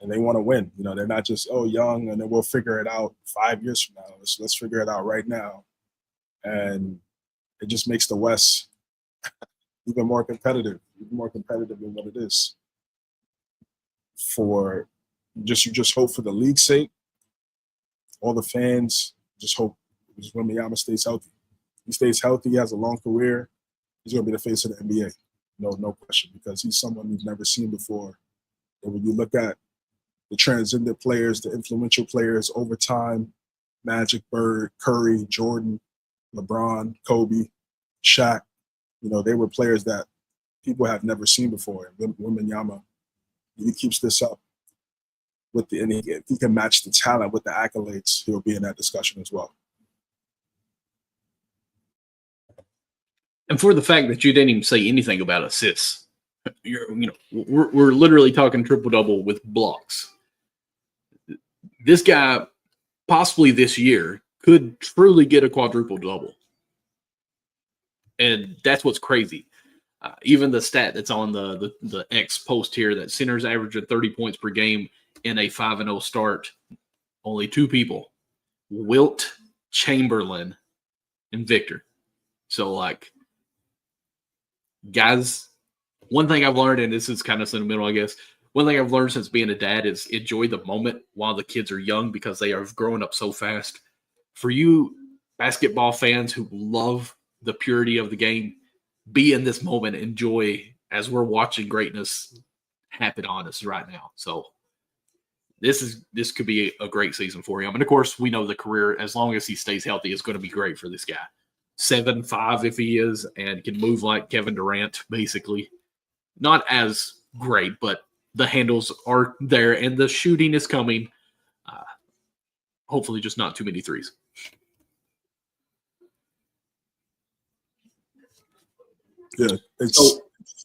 and they want to win. They're not just, young, and then we'll figure it out 5 years from now. Let's figure it out right now. And it just makes the West even more competitive than what it is. You just hope for the league's sake, all the fans just hope Wembanyama stays healthy. He stays healthy, he has a long career, he's going to be the face of the NBA. No question, because he's someone we've never seen before. And when you look at the transcendent players, the influential players over time, Magic, Bird, Curry, Jordan, LeBron, Kobe, Shaq, they were players that people have never seen before. And Wembanyama, he keeps this up if he can match the talent with the accolades, he'll be in that discussion as well. And for the fact that you didn't even say anything about assists, we're literally talking triple double with blocks. This guy, possibly this year, could truly get a quadruple double, and that's what's crazy. Even the stat that's on the X post here, that centers average at 30 points per game in a 5-0 start. Only 2 people, Wilt Chamberlain and Victor. So, guys, one thing I've learned, and this is kind of sentimental, I guess, one thing I've learned since being a dad is enjoy the moment while the kids are young, because they are growing up so fast. For you basketball fans who love the purity of the game, be in this moment, enjoy as we're watching greatness happen on us right now. So this could be a great season for him. And of course, we know the career, as long as he stays healthy, is going to be great for this guy. 7'5" if he is, and can move like Kevin Durant, basically. Not as great, but the handles are there and the shooting is coming. Hopefully just not too many threes. Yeah, it's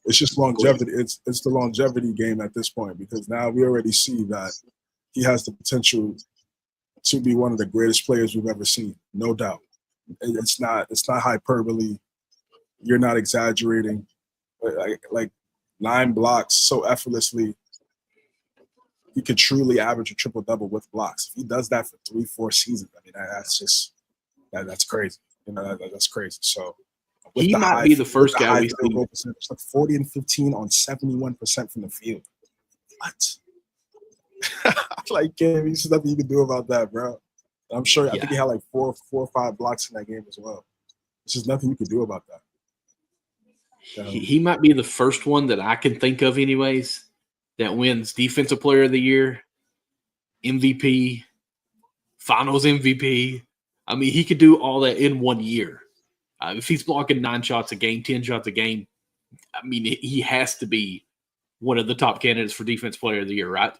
just longevity. It's the longevity game at this point, because now we already see that he has the potential to be one of the greatest players we've ever seen, no doubt. It's not hyperbole. You're not exaggerating. Like 9 blocks so effortlessly. He could truly average a triple double with blocks. If he does that for 3-4 seasons, I mean, that's crazy. That's crazy. So he might be the first guy we see. It's like 40 and 15 on 71% from the field. What? There's nothing you can do about that, bro. I'm sure. I think he had like 4 or 5 blocks in that game as well. There's just nothing you can do about that. He might be the first one that I can think of, anyways, that wins Defensive Player of the Year, MVP, Finals MVP. I mean, he could do all that in 1 year. If he's blocking 9 shots a game, 10 shots a game, I mean, he has to be one of the top candidates for Defense Player of the Year, right?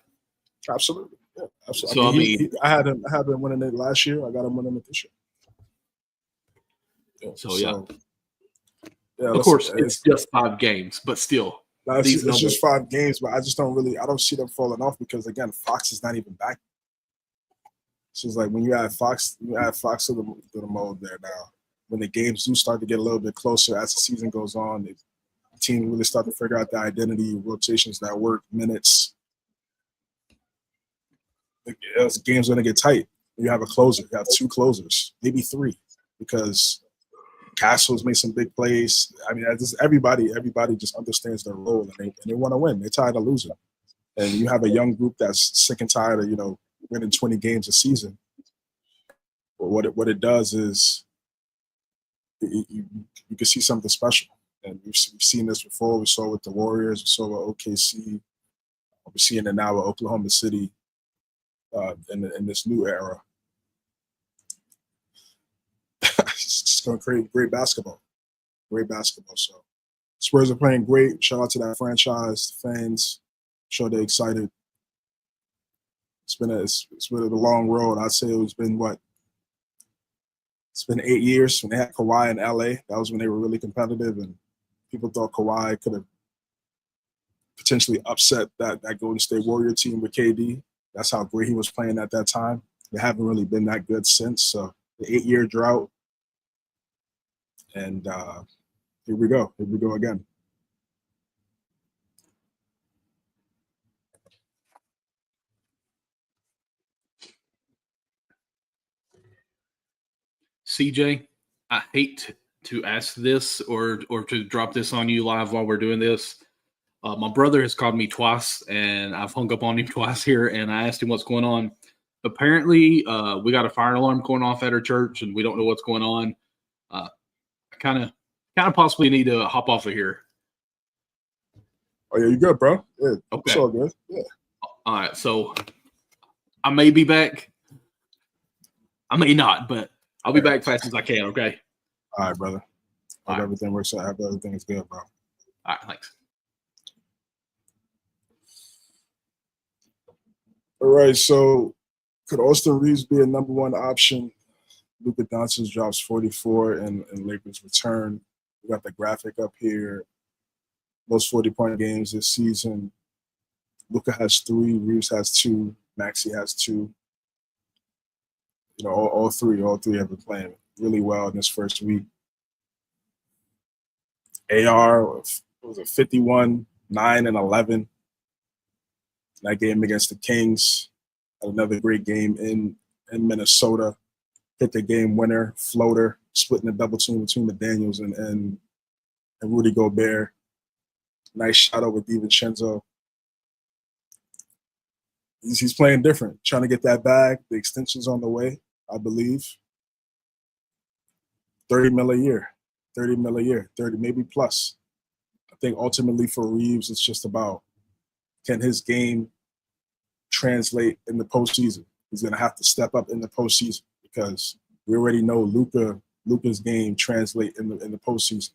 Absolutely. Yeah, absolutely. So, I had him winning it last year. I got him winning it this year. Yeah, yeah, of course, it's just 5 games, but still. It's just 5 games, but I don't see them falling off because, again, Fox is not even back. So it's like when you add Fox to the mode there now, when the games do start to get a little bit closer as the season goes on, the team really start to figure out the identity, rotations that work, minutes. The game's going to get tight. You have a closer. You have 2 closers, maybe 3, because Castle's made some big plays. I mean, everybody just understands their role, and they want to win. They're tired of losing. And you have a young group that's sick and tired of, winning 20 games a season. But what it does is you can see something special. And we've seen this before. We saw it with the Warriors. We saw it with OKC. We're seeing it now with Oklahoma City in this new era. It's just going to create great basketball. Great basketball. So Spurs are playing great. Shout out to that franchise, fans. Sure they're excited. It's been a long road. I'd say it's been 8 years when they had Kawhi in LA. That was when they were really competitive, and people thought Kawhi could have potentially upset that Golden State Warrior team with KD. That's how great he was playing at that time. They haven't really been that good since. So the 8-year drought. And here we go. Here we go again. CJ, I hate to ask this or to drop this on you live while we're doing this. My brother has called me twice, and I've hung up on him twice here, and I asked him what's going on. Apparently, we got a fire alarm going off at our church, and we don't know what's going on. I kind of possibly need to hop off of here. Oh, yeah, you good, bro? Yeah, okay. It's all good. Yeah. All right, so I may be back. I may not, but I'll be back fast as I can, okay? All right, brother. Hope everything works out. Hope everything is good, bro. All right, thanks. All right, so could Austin Reaves be a number 1 option? Luka Doncic drops 44 and Lakers return. We got the graphic up here. Most 40-point games this season. Luka has 3, Reaves has 2, Maxey has 2. All three have been playing really well in this first week. AR was 51, 9, and 11. That game against the Kings. Had another great game in Minnesota. Hit the game winner, floater, splitting the double team between McDaniels and Rudy Gobert. Nice shot over DiVincenzo. He's playing different, trying to get that bag. The extension's on the way, I believe. $30 million a year, $30 million a year, 30 maybe plus. I think ultimately for Reaves, it's just about, can his game translate in the postseason? He's going to have to step up in the postseason because we already know Luka's game translate in the postseason.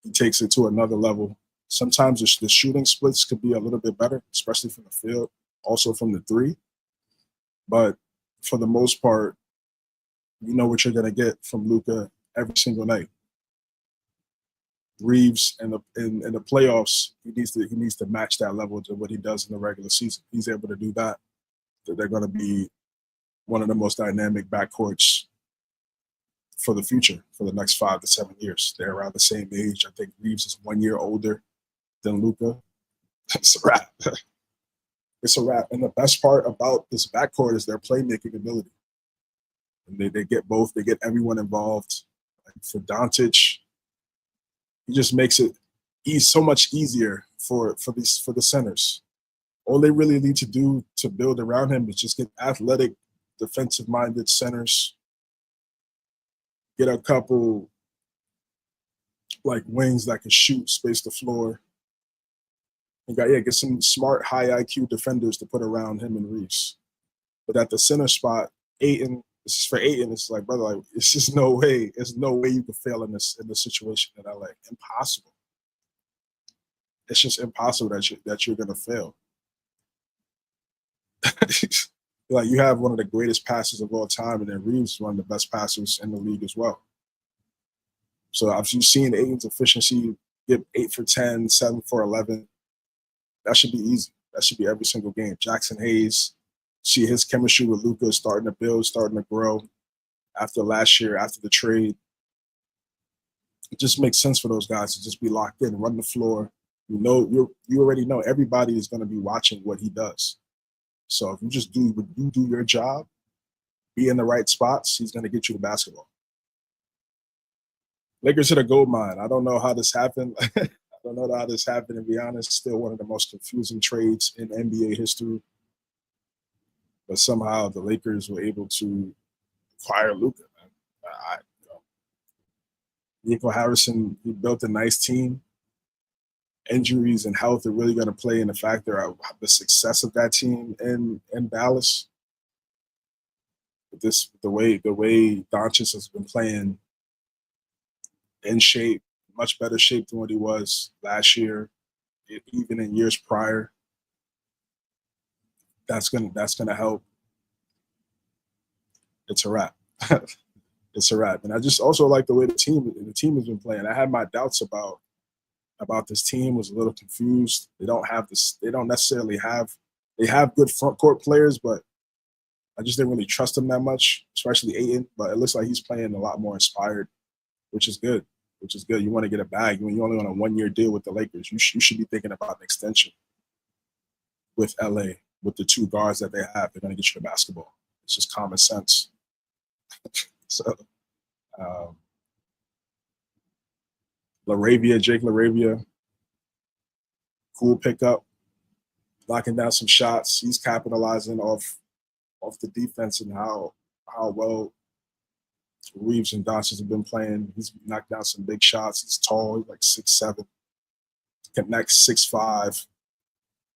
He takes it to another level. Sometimes the shooting splits could be a little bit better, especially from the field, also from the 3. But for the most part, you know what you're going to get from Luka every single night. Reaves in the playoffs, he needs to match that level to what he does in the regular season. He's able to do that. They're going to be one of the most dynamic backcourts for the future, for the next 5 to 7 years. They're around the same age. I think Reaves is 1 year older than Luka. It's a wrap. It's a wrap. And the best part about this backcourt is their playmaking ability. And they get both. They get everyone involved. Like for Doncic, he just makes it so much easier for the centers. All they really need to do to build around him is just get athletic, defensive-minded centers. Get a couple like wings that can shoot, space the floor. And get some smart, high IQ defenders to put around him and Reaves. But at the center spot, Ayton, this is for Ayton. It's like, brother, like, it's just no way. There's no way you could fail in this situation in LA. Impossible. it's just impossible that you're gonna fail. Like, you have one of the greatest passers of all time, and then Reaves is one of the best passers in the league as well. So if you've seen Ayton's efficiency, get 8 for 10, 7 for 11, that should be easy. That should be every single game. Jackson Hayes, see his chemistry with Luka starting to build, starting to grow after last year, after the trade. It just makes sense for those guys to just be locked in, run the floor. You already know everybody is going to be watching what he does. So if you just do your job, be in the right spots, he's going to get you the basketball. Lakers hit a gold mine. I don't know how this happened. I don't know how this happened, to be honest. Still one of the most confusing trades in NBA history. But somehow the Lakers were able to acquire Luka. Nico Harrison, he built a nice team. Injuries and health are really going to play in the factor of the success of that team in Dallas. The way Doncic has been playing, in shape, much better shape than what he was last year, even in years prior. That's gonna help. It's a wrap. It's a wrap. And I just also like the way the team has been playing. I had my doubts about this team, was a little confused. They don't necessarily have good front court players, but I just didn't really trust them that much, especially Ayton. But it looks like he's playing a lot more inspired, which is good. You want to get a bag. When you're only on a 1-year deal with the Lakers, you should be thinking about an extension with LA, with the 2 guards that they have. They're going to get you the basketball. It's just common sense. So, Jake LaRavia, cool pickup, knocking down some shots. He's capitalizing off the defense and how well Reaves and Doncic have been playing. He's knocked down some big shots. He's tall. He's like 6'7", connects 6'5".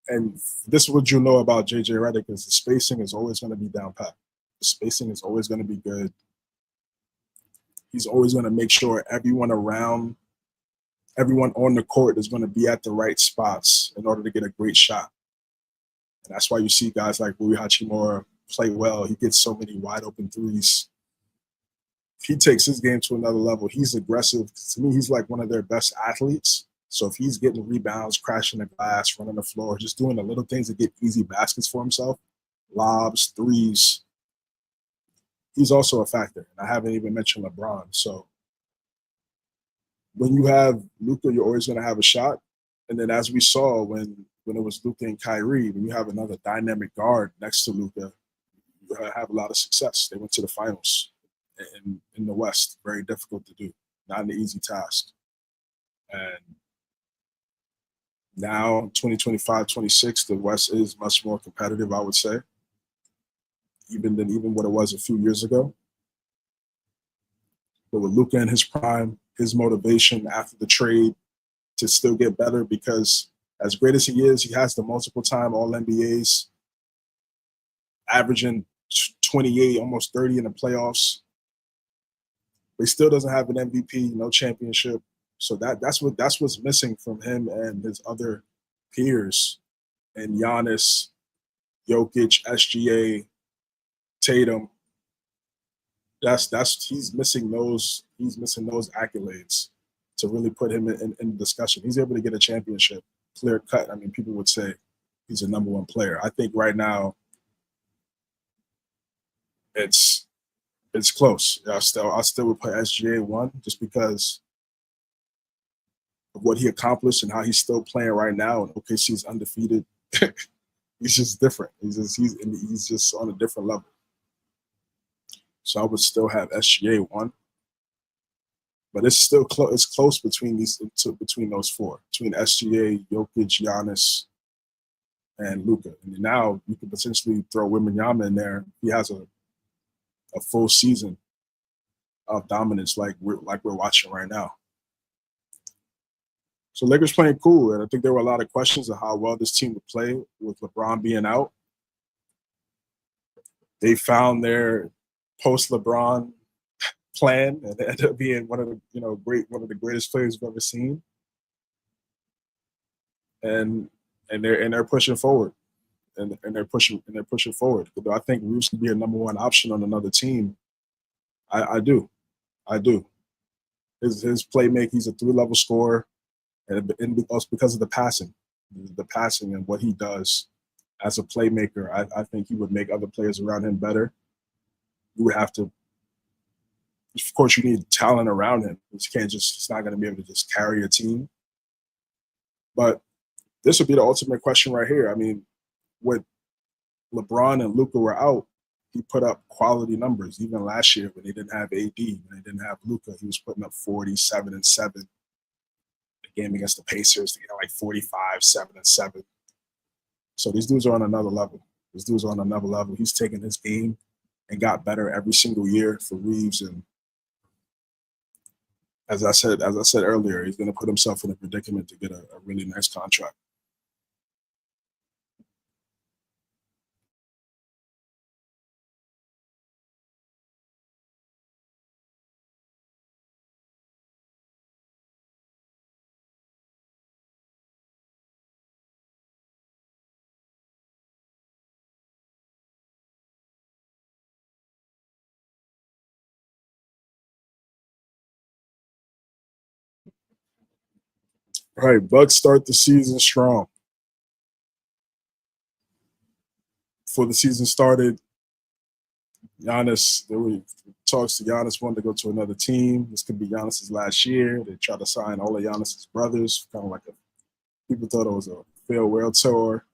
And this is what you know about JJ Redick, is the spacing is always going to be down pat. The spacing is always going to be good. He's always going to make sure everyone on the court is going to be at the right spots in order to get a great shot. And that's why you see guys like Rui Hachimura play well. He gets so many wide open threes. He takes his game to another level. He's aggressive. To me, he's like one of their best athletes. So if he's getting rebounds, crashing the glass, running the floor, just doing the little things to get easy baskets for himself, lobs, threes, he's also a factor. And I haven't even mentioned LeBron. So when you have Luka, you're always going to have a shot. And then as we saw when it was Luka and Kyrie, when you have another dynamic guard next to Luka, you have a lot of success. They went to the finals in the West. Very difficult to do. Not an easy task. And now, 2025-26, the West is much more competitive, I would say, even what it was a few years ago. But with Luka in his prime, his motivation after the trade to still get better, because as great as he is, he has the multiple-time All-NBAs, averaging 28, almost 30 in the playoffs. But he still doesn't have an MVP, no championship. So that's what's missing from him and his other peers, and Giannis, Jokic, SGA, Tatum. He's missing those accolades to really put him in discussion. He's able to get a championship, clear cut. I mean, people would say he's a #1 player. I think right now it's close. I still would put SGA 1 just because of what he accomplished and how he's still playing right now. And OKC's undefeated. He's just different. He's just on a different level. So I would still have SGA 1, but it's still close. It's close between those 4, between SGA, Jokic, Giannis, and Luka. And now you could potentially throw Wembanyama in there. He has a full season of dominance, like we're watching right now. So Lakers playing cool, and I think there were a lot of questions of how well this team would play with LeBron being out. They found their post-LeBron plan, and it ended up being one of the greatest players we've ever seen. and they're pushing forward, and they're pushing forward. Do I think Reaves could be a #1 option on another team? I do. His playmaking, he's a 3-level scorer, and because of the passing and what he does as a playmaker, I think he would make other players around him better. You would have to, of course, you need talent around him. He's not going to be able to just carry a team. But this would be the ultimate question right here. I mean, when LeBron and Luka were out, he put up quality numbers. Even last year when they didn't have AD, when they didn't have Luka, he was putting up 47 and 7. The game against the Pacers, they got like 45, 7 and 7. So these dudes are on another level. He's taken his game and got better every single year for Reaves. And as I said earlier, he's going to put himself in a predicament to get a really nice contract. All right, Bucks start the season strong. Before the season started, Giannis, there were talks to Giannis wanting to go to another team. This could be Giannis's last year. They tried to sign all of Giannis's brothers, kind of like people thought it was a farewell tour.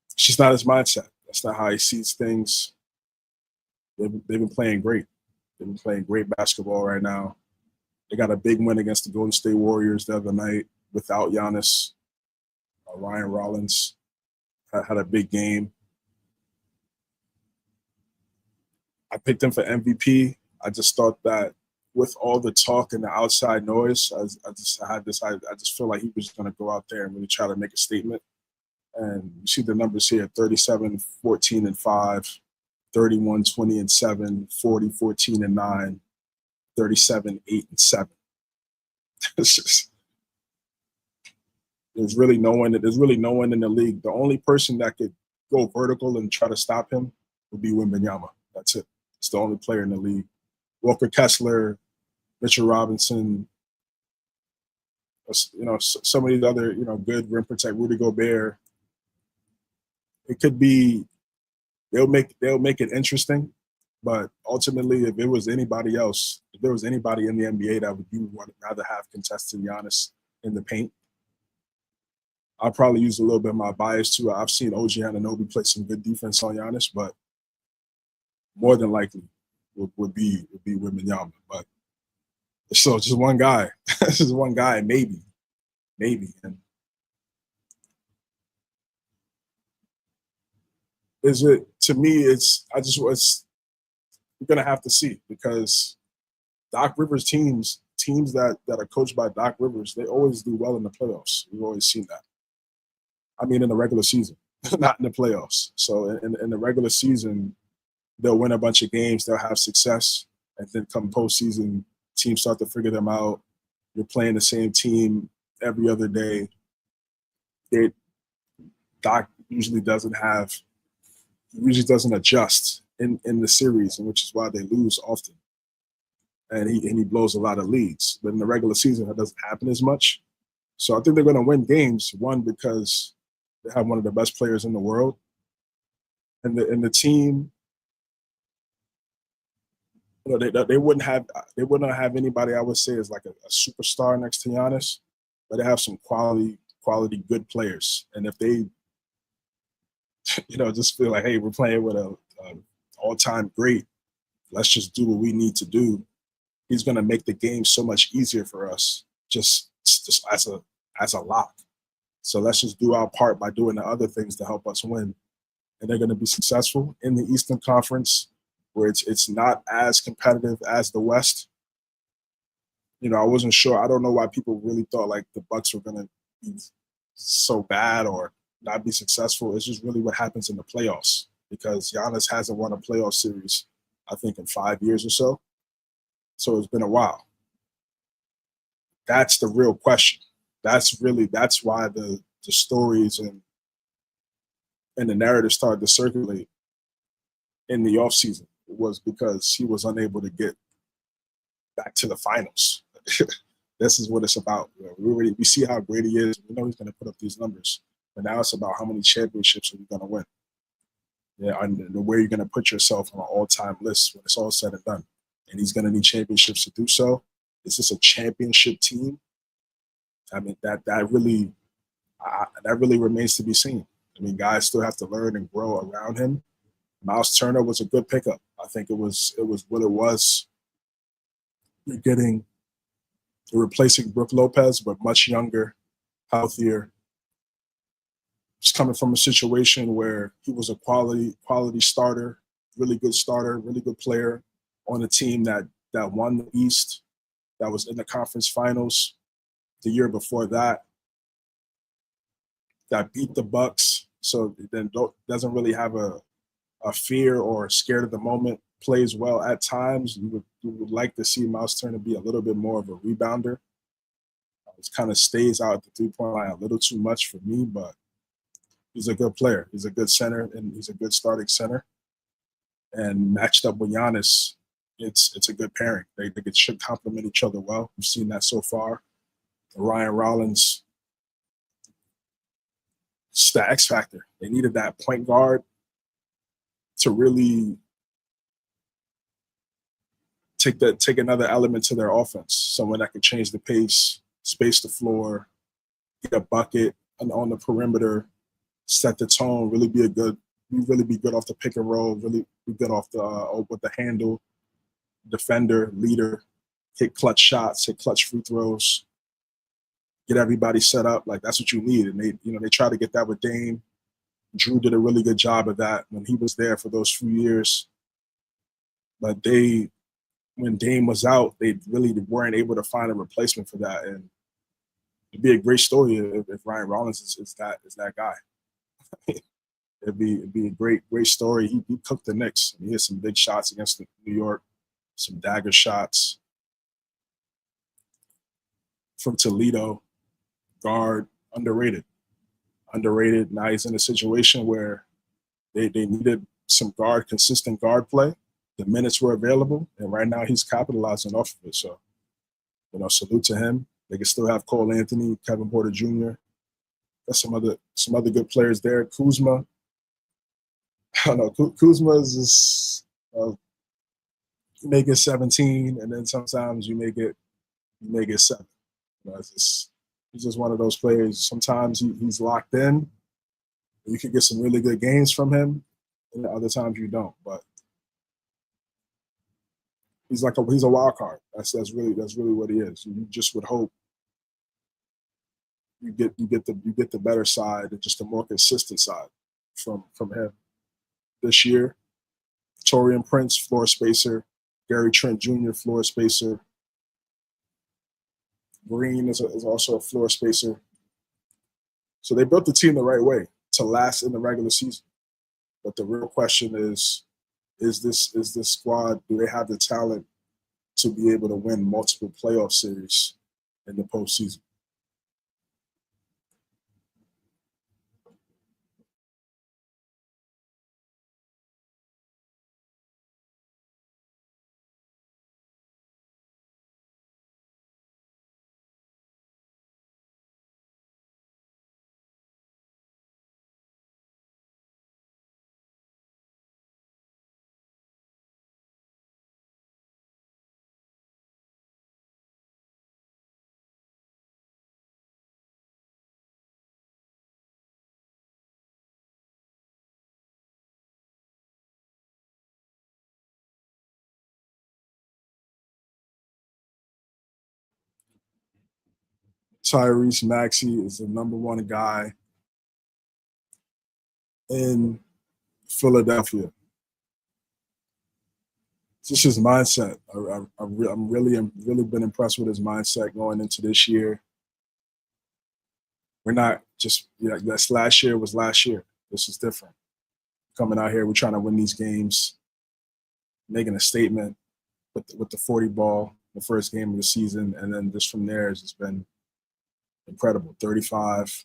It's just not his mindset. That's not how he sees things. They've been playing great. They've been playing great basketball right now. They got a big win against the Golden State Warriors the other night without Giannis. Ryan Rollins had a big game. I picked him for MVP. I just thought that with all the talk and the outside noise, I just feel like he was going to go out there and really try to make a statement. And you see the numbers here: 37, 14, and 5, 31, 20, and 7, 40, 14, and 9. 37, 8, and 7. There's really no one in the league. The only person that could go vertical and try to stop him would be Wembanyama. That's it. It's the only player in the league. Walker Kessler, Mitchell Robinson, some of these other, good rim protect, Rudy Gobert. It could be they'll make it interesting. But ultimately, if there was anybody in the NBA that you would rather have contested Giannis in the paint, I'll probably use a little bit of my bias too. I've seen OG Anunoby play some good defense on Giannis, but more than likely would be Wembanyama. But so just one guy, just one guy, maybe. And we're going to have to see, because Doc Rivers teams that are coached by Doc Rivers, they always do well in the playoffs. We've always seen that. I mean, in the regular season, not in the playoffs. So in the regular season, they'll win a bunch of games, they'll have success, and then come postseason, teams start to figure them out. You're playing the same team every other day. Doc usually doesn't adjust in the series, and which is why they lose often. And he blows a lot of leads. But in the regular season, that doesn't happen as much. So I think they're going to win games, one, because they have one of the best players in the world. And the team, they wouldn't have anybody I would say is like a superstar next to Giannis, but they have some quality good players. And if they just feel like, hey, we're playing with a all-time great, let's just do what we need to do, he's going to make the game so much easier for us just as a lock. So let's just do our part by doing the other things to help us win. And they're going to be successful in the Eastern Conference, where it's not as competitive as the West. I wasn't sure. I don't know why people really thought like the Bucks were going to be so bad or not be successful. It's just really what happens in the playoffs, because Giannis hasn't won a playoff series, I think, in 5 years or so. So it's been a while. That's the real question. that's why the stories and the narrative started to circulate in the offseason, was because he was unable to get back to the finals. This is what it's about. We see how great he is. We know he's going to put up these numbers, but now it's about how many championships are you going to win. Yeah, and where you're going to put yourself on an all-time list when it's all said and done. And he's going to need championships to do so. Is this a championship team? I mean, that really remains to be seen. I mean, guys still have to learn and grow around him. Miles Turner was a good pickup. I think it was what it was. You're replacing Brook Lopez, but much younger, healthier. Just coming from a situation where he was a quality starter, really good player on a team that won the East, that was in the conference finals the year before that beat the Bucks. So then doesn't really have a fear or scared of the moment, plays well at times. You would like to see Miles Turner be a little bit more of a rebounder. It kind of stays out at the three-point line a little too much for me, but he's a good player. He's a good center, and he's a good starting center. And matched up with Giannis, it's a good pairing. They should complement each other well. We've seen that so far. Ryan Rollins, it's the X factor. They needed that point guard to really take another element to their offense. Someone that could change the pace, space the floor, get a bucket on the perimeter, set the tone, really be good off the pick and roll, really be good off with the handle, defender, leader, hit clutch shots, hit clutch free throws, get everybody set up. Like, that's what you need. And they try to get that with Dame. Drew did a really good job of that when he was there for those few years. But when Dame was out, they really weren't able to find a replacement for that. And it'd be a great story if Ryan Rollins is that guy. It'd be a great story. He cooked the Knicks. He had some big shots against New York, some dagger shots from Toledo, guard, underrated. Now he's in a situation where they needed some consistent guard play. The minutes were available, and right now he's capitalizing off of it. So, salute to him. They can still have Cole Anthony, Kevin Porter Jr. Got some other good players there. Kuzma. I don't know. Kuzma is just, you make it 17, and then sometimes you make it 7. He's just one of those players. Sometimes he's locked in. You can get some really good games from him, and other times you don't. But he's a wild card. That's really what he is. You just would hope you get the better side and just a more consistent side from him. This year, Taurean Prince, floor spacer. Gary Trent Jr., floor spacer. Green is also a floor spacer. So they built the team the right way to last in the regular season. But the real question is this squad, do they have the talent to be able to win multiple playoff series in the postseason? Tyrese Maxey is the number one guy in Philadelphia. It's just his mindset. I'm really been impressed with his mindset going into this year. We're not just, that's last year was last year. This is different. Coming out here, we're trying to win these games, making a statement with the 40 ball, the first game of the season, and then just from there, it's just been incredible. 35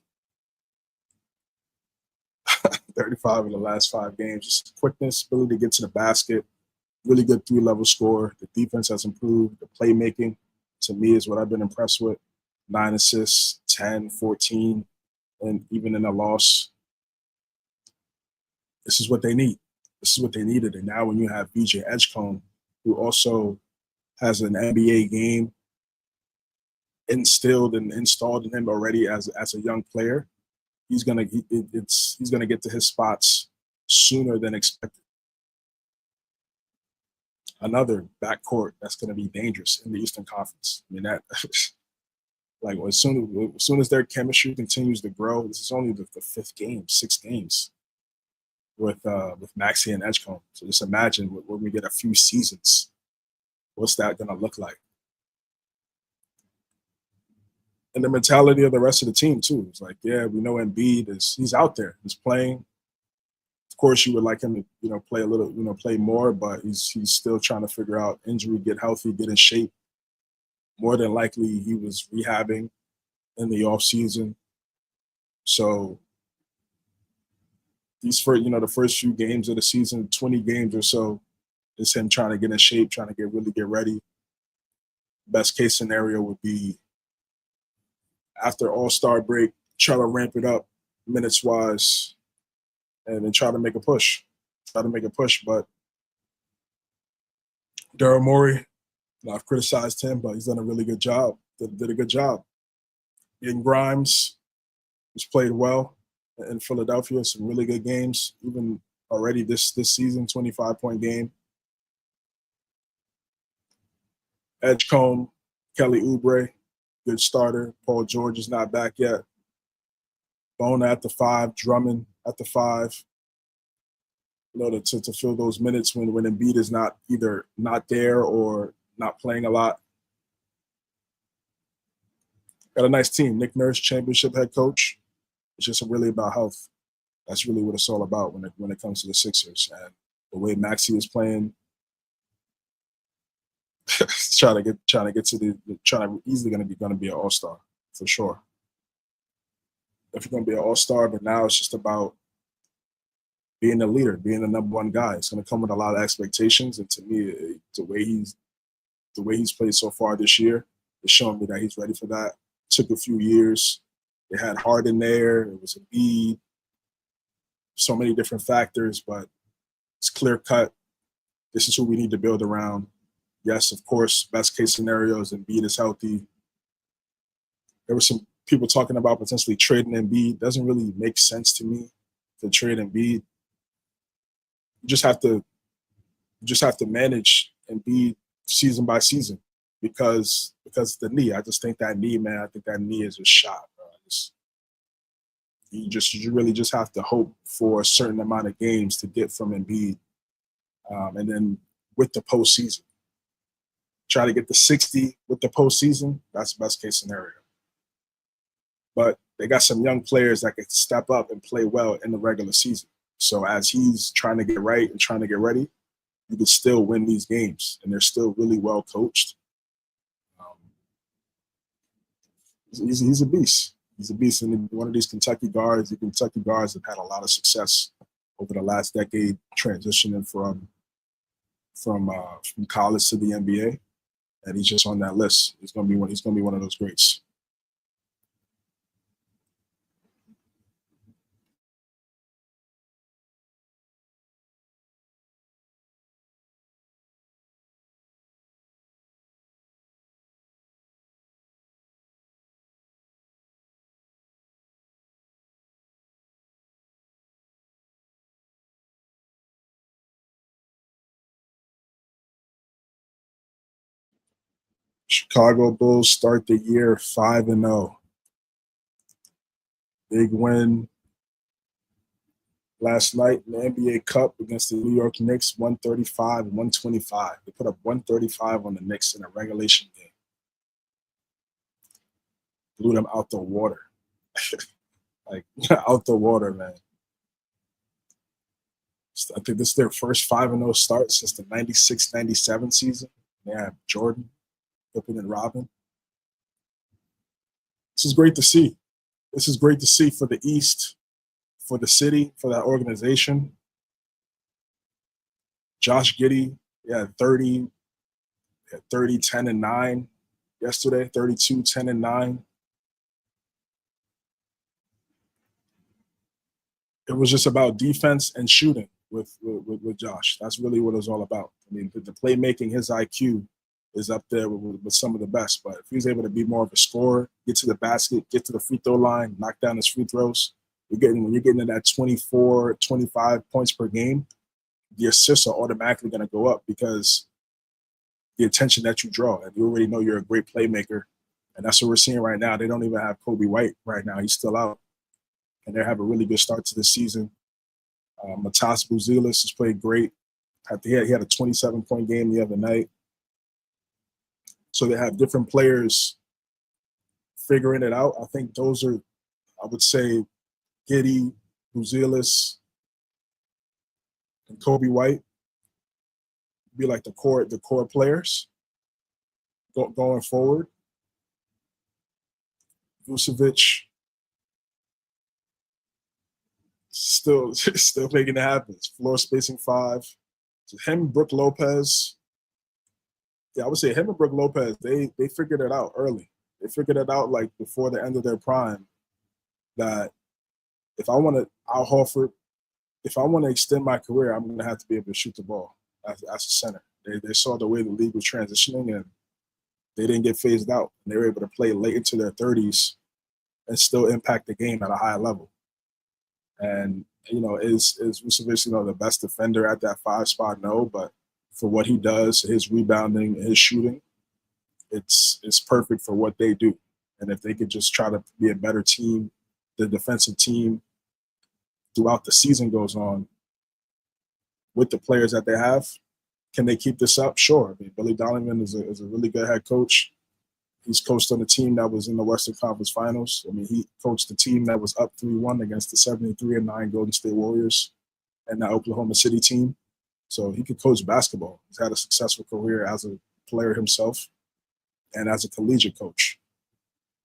in the last 5 games. Just quickness, ability to get to the basket, really good 3-level score. The defense has improved. The playmaking, to me, is what I've been impressed with. 9 assists, 10, 14, and even in a loss. This is what they need. This is what they needed. And now when you have VJ Edgecombe, who also has an NBA game instilled and installed in him already as a young player, he's gonna get to his spots sooner than expected. Another backcourt that's gonna be dangerous in the Eastern Conference. I mean, that like as soon as their chemistry continues to grow, this is only the 5th game, 6 games with Maxey and Edgecombe. So just imagine when we get a few seasons, what's that gonna look like? And the mentality of the rest of the team too. It's like, yeah, we know Embiid he's out there, he's playing. Of course, you would like him to, play a little, play more, but he's still trying to figure out injury, get healthy, get in shape. More than likely, he was rehabbing in the off season. So the first few games of the season, 20 games or so, is him trying to get in shape, trying to really get ready. Best case scenario would be after All-Star break, try to ramp it up minutes-wise and then try to make a push. But Daryl Morey, I've criticized him, but he's done a really good job. Did a good job. Ian Grimes has played well in Philadelphia, some really good games, even already this season, 25-point game. Edgecombe, Kelly Oubre, good starter. Paul George is not back yet. Bona at the 5, Drummond at the 5. To fill those minutes when Embiid is either not there or not playing a lot. Got a nice team. Nick Nurse, championship head coach. It's just really about health. That's really what it's all about when it comes to the Sixers. And the way Maxey is playing, trying to easily going to be an all-star for sure. If you're going to be an all-star, but now it's just about being a leader, being the number 1 guy. It's going to come with a lot of expectations, and to me, the way he's played so far this year is showing me that he's ready for that. Took a few years. They had Harden there. It was Embiid. So many different factors, but it's clear cut. This is who we need to build around. Yes, of course, best case scenario is Embiid is healthy. There were some people talking about potentially trading Embiid. Doesn't really make sense to me to trade Embiid. You just have to manage Embiid season by season because the knee. I just think that knee, man. I think that knee is a shot. You really just have to hope for a certain amount of games to get from Embiid, and then with the postseason, try to get the 60 with the postseason. That's best case scenario. But they got some young players that can step up and play well in the regular season. So as he's trying to get right and trying to get ready, you can still win these games, and they're still really well coached. He's a beast. He's a beast, and one of these Kentucky guards have had a lot of success over the last decade, transitioning from college to the NBA, and he's just on that list. He's going to be one of those greats. Chicago Bulls start the year 5-0. Big win last night in the NBA Cup against the New York Knicks, 135-125. They put up 135 on the Knicks in a regulation game. Blew them out the water. Like, out the water, man. I think this is their first 5-0 start since the 96-97 season. They have Jordan, Pippen, and Robin. This is great to see. This is great to see for the East, for the city, for that organization. Josh Giddey, 30, 10 and 9 yesterday, 32, 10 and 9. It was just about defense and shooting with Josh. That's really what it was all about. I mean, the playmaking, his IQ is up there with some of the best. But if he's able to be more of a scorer, get to the basket, get to the free throw line, knock down his free throws, when you're getting to that 24, 25 points per game, the assists are automatically going to go up because the attention that you draw. And you already know you're a great playmaker. And that's what we're seeing right now. They don't even have Kobe White right now. He's still out. And they have a really good start to the season. Matas Buzelis has played great. He had a 27-point game the other night. So they have different players figuring it out. I think those are, I would say, Giddey, Buzelis, and Kobe White be like the core players going forward. Vucevic still making it happen. It's floor spacing 5. Him, Brook Lopez. Yeah, I would say him and Brook Lopez, they figured it out early. They figured it out like before the end of their prime that if I want to Al Horford, if I want to extend my career, I'm going to have to be able to shoot the ball as a center. They saw the way the league was transitioning and they didn't get phased out. And they were able to play late into their 30s and still impact the game at a high level. And, is Vucevic, the best defender at that 5 spot? No, but for what he does, his rebounding, his shooting, it's perfect for what they do. And if they could just try to be a better team, the defensive team throughout the season goes on with the players that they have, can they keep this up? Sure. I mean, Billy Donovan is a really good head coach. He's coached on a team that was in the Western Conference Finals. I mean, he coached a team that was up 3-1 against the 73-9 Golden State Warriors and that Oklahoma City team. So he could coach basketball. He's had a successful career as a player himself and as a collegiate coach.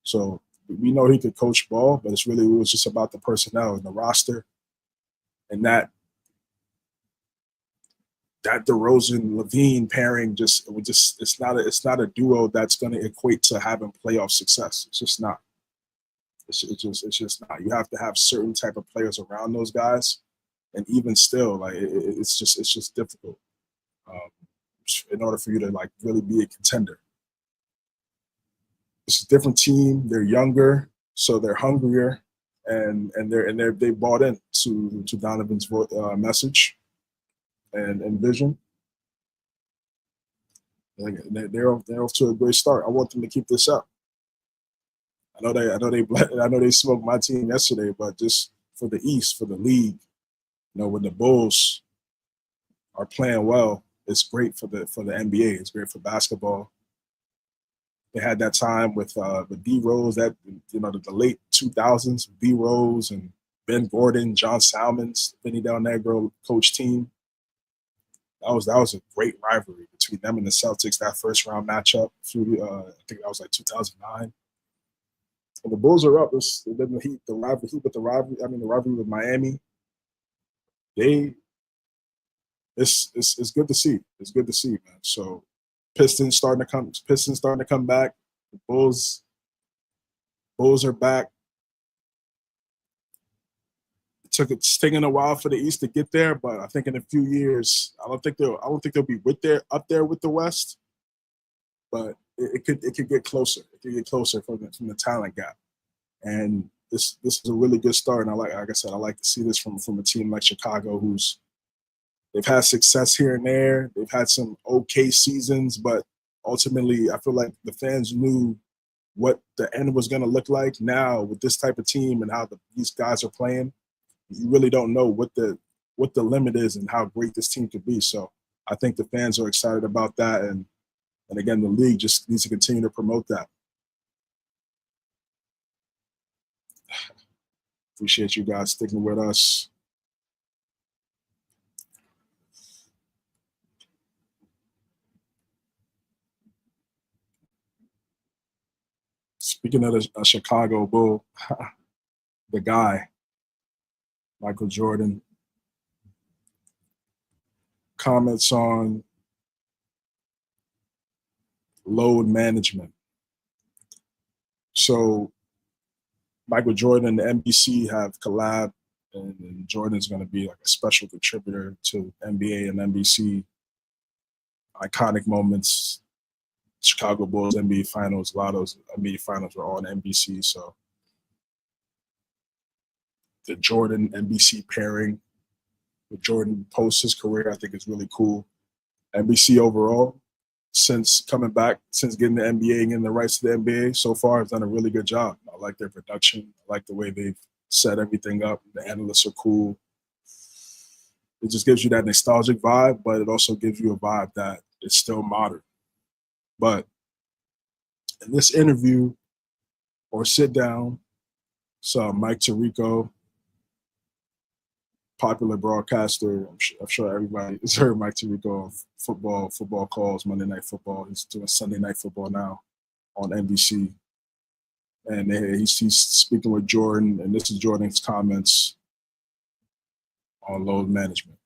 So we know he could coach ball, but it was just about the personnel and the roster and that DeRozan-Levine pairing it's not a duo that's going to equate to having playoff success. It's just not. It's just not. You have to have certain type of players around those guys, and even still, like it's just difficult in order for you to like really be a contender. It's a different team. They're younger, so they're hungrier, and they bought in to Donovan's message and vision. They're off to a great start. I want them to keep this up. I know they smoked my team yesterday, but just for the East, for the league, when the Bulls are playing well, it's great for the NBA. It's great for basketball. They had that time with D Rose, that the late 2000s, D Rose and Ben Gordon, John Salmons, Vinny Del Negro coach team. That was a great rivalry between them and the Celtics. That first round matchup, I think that was like 2009. And the Bulls are up. The rivalry with Miami. It's good to see. It's good to see, man. So Pistons starting to come back. The Bulls are back. It's taking a while for the East to get there, but I think in a few years, I don't think they'll be up there with the West, but it could get closer. It could get closer from the talent gap, and this is a really good start. And like I said, I like to see this from a team like Chicago, they've had success here and there. They've had some okay seasons, but ultimately, I feel like the fans knew what the end was going to look like. Now with this type of team and how these guys are playing, you really don't know what the limit is and how great this team could be. So I think the fans are excited about that. And again, the league just needs to continue to promote that. Appreciate you guys sticking with us. Speaking of the Chicago Bull, the guy, Michael Jordan, comments on load management. So Michael Jordan and NBC have collabed, and Jordan's going to be like a special contributor to NBA and NBC. Iconic moments, Chicago Bulls NBA Finals, a lot of those NBA Finals were all on NBC. So the Jordan NBC pairing with Jordan post his career, I think is really cool. NBC overall, since coming back, since getting the NBA and getting the rights to the NBA, so far has done a really good job. I like their production. I like the way they've set everything up. The analysts are cool. It just gives you that nostalgic vibe, but it also gives you a vibe that it's still modern. But in this interview or sit down, saw Mike Tirico, popular broadcaster. I'm sure everybody has heard Mike Tirico of football calls, Monday Night Football. He's doing Sunday Night Football now on NBC. And he's speaking with Jordan, and this is Jordan's comments on load management.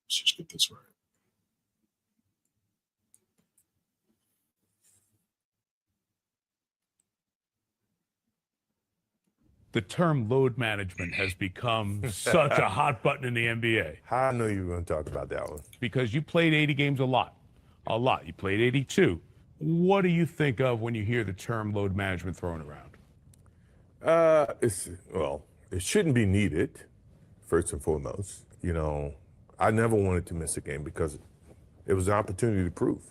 Let's just get this right. The term load management has become such a hot button in the NBA. I knew you were going to talk about that one. Because you played 80 games a lot. You played 82. What do you think of when you hear the term load management thrown around? It shouldn't be needed, first and foremost. You know, I never wanted to miss a game because it was an opportunity to prove.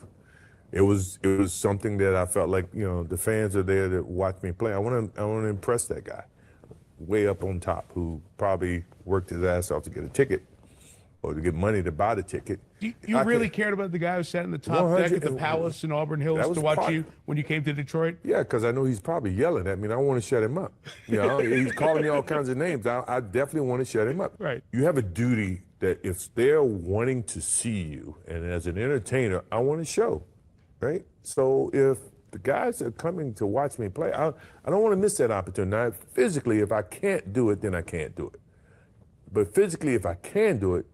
It was something that I felt like, you know, the fans are there to watch me play. I want to impress that guy way up on top who probably worked his ass off to get a ticket or to get money to buy the ticket. You really cared about the guy who sat in the top deck at the Palace in Auburn Hills to watch you when you came to Detroit? Yeah, because I know he's probably yelling at me, and I want to shut him up. You know, he's calling me all kinds of names. I definitely want to shut him up. Right. You have a duty that if they're wanting to see you, and as an entertainer, I want to show, right? So if the guys are coming to watch me play, I don't want to miss that opportunity. Now, physically, if I can't do it, then I can't do it. But physically, if I can do it,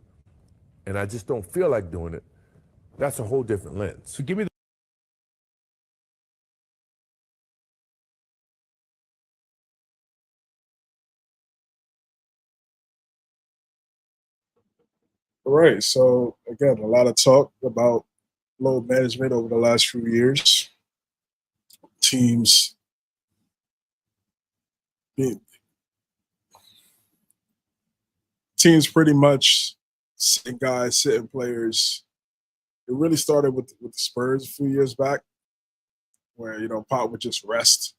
and I just don't feel like doing it, that's a whole different lens. So give me the All right, so again, a lot of talk about load management over the last few years. Teams pretty much sitting guys, sitting players. It really started with the Spurs a few years back, where, you know, Pop would just rest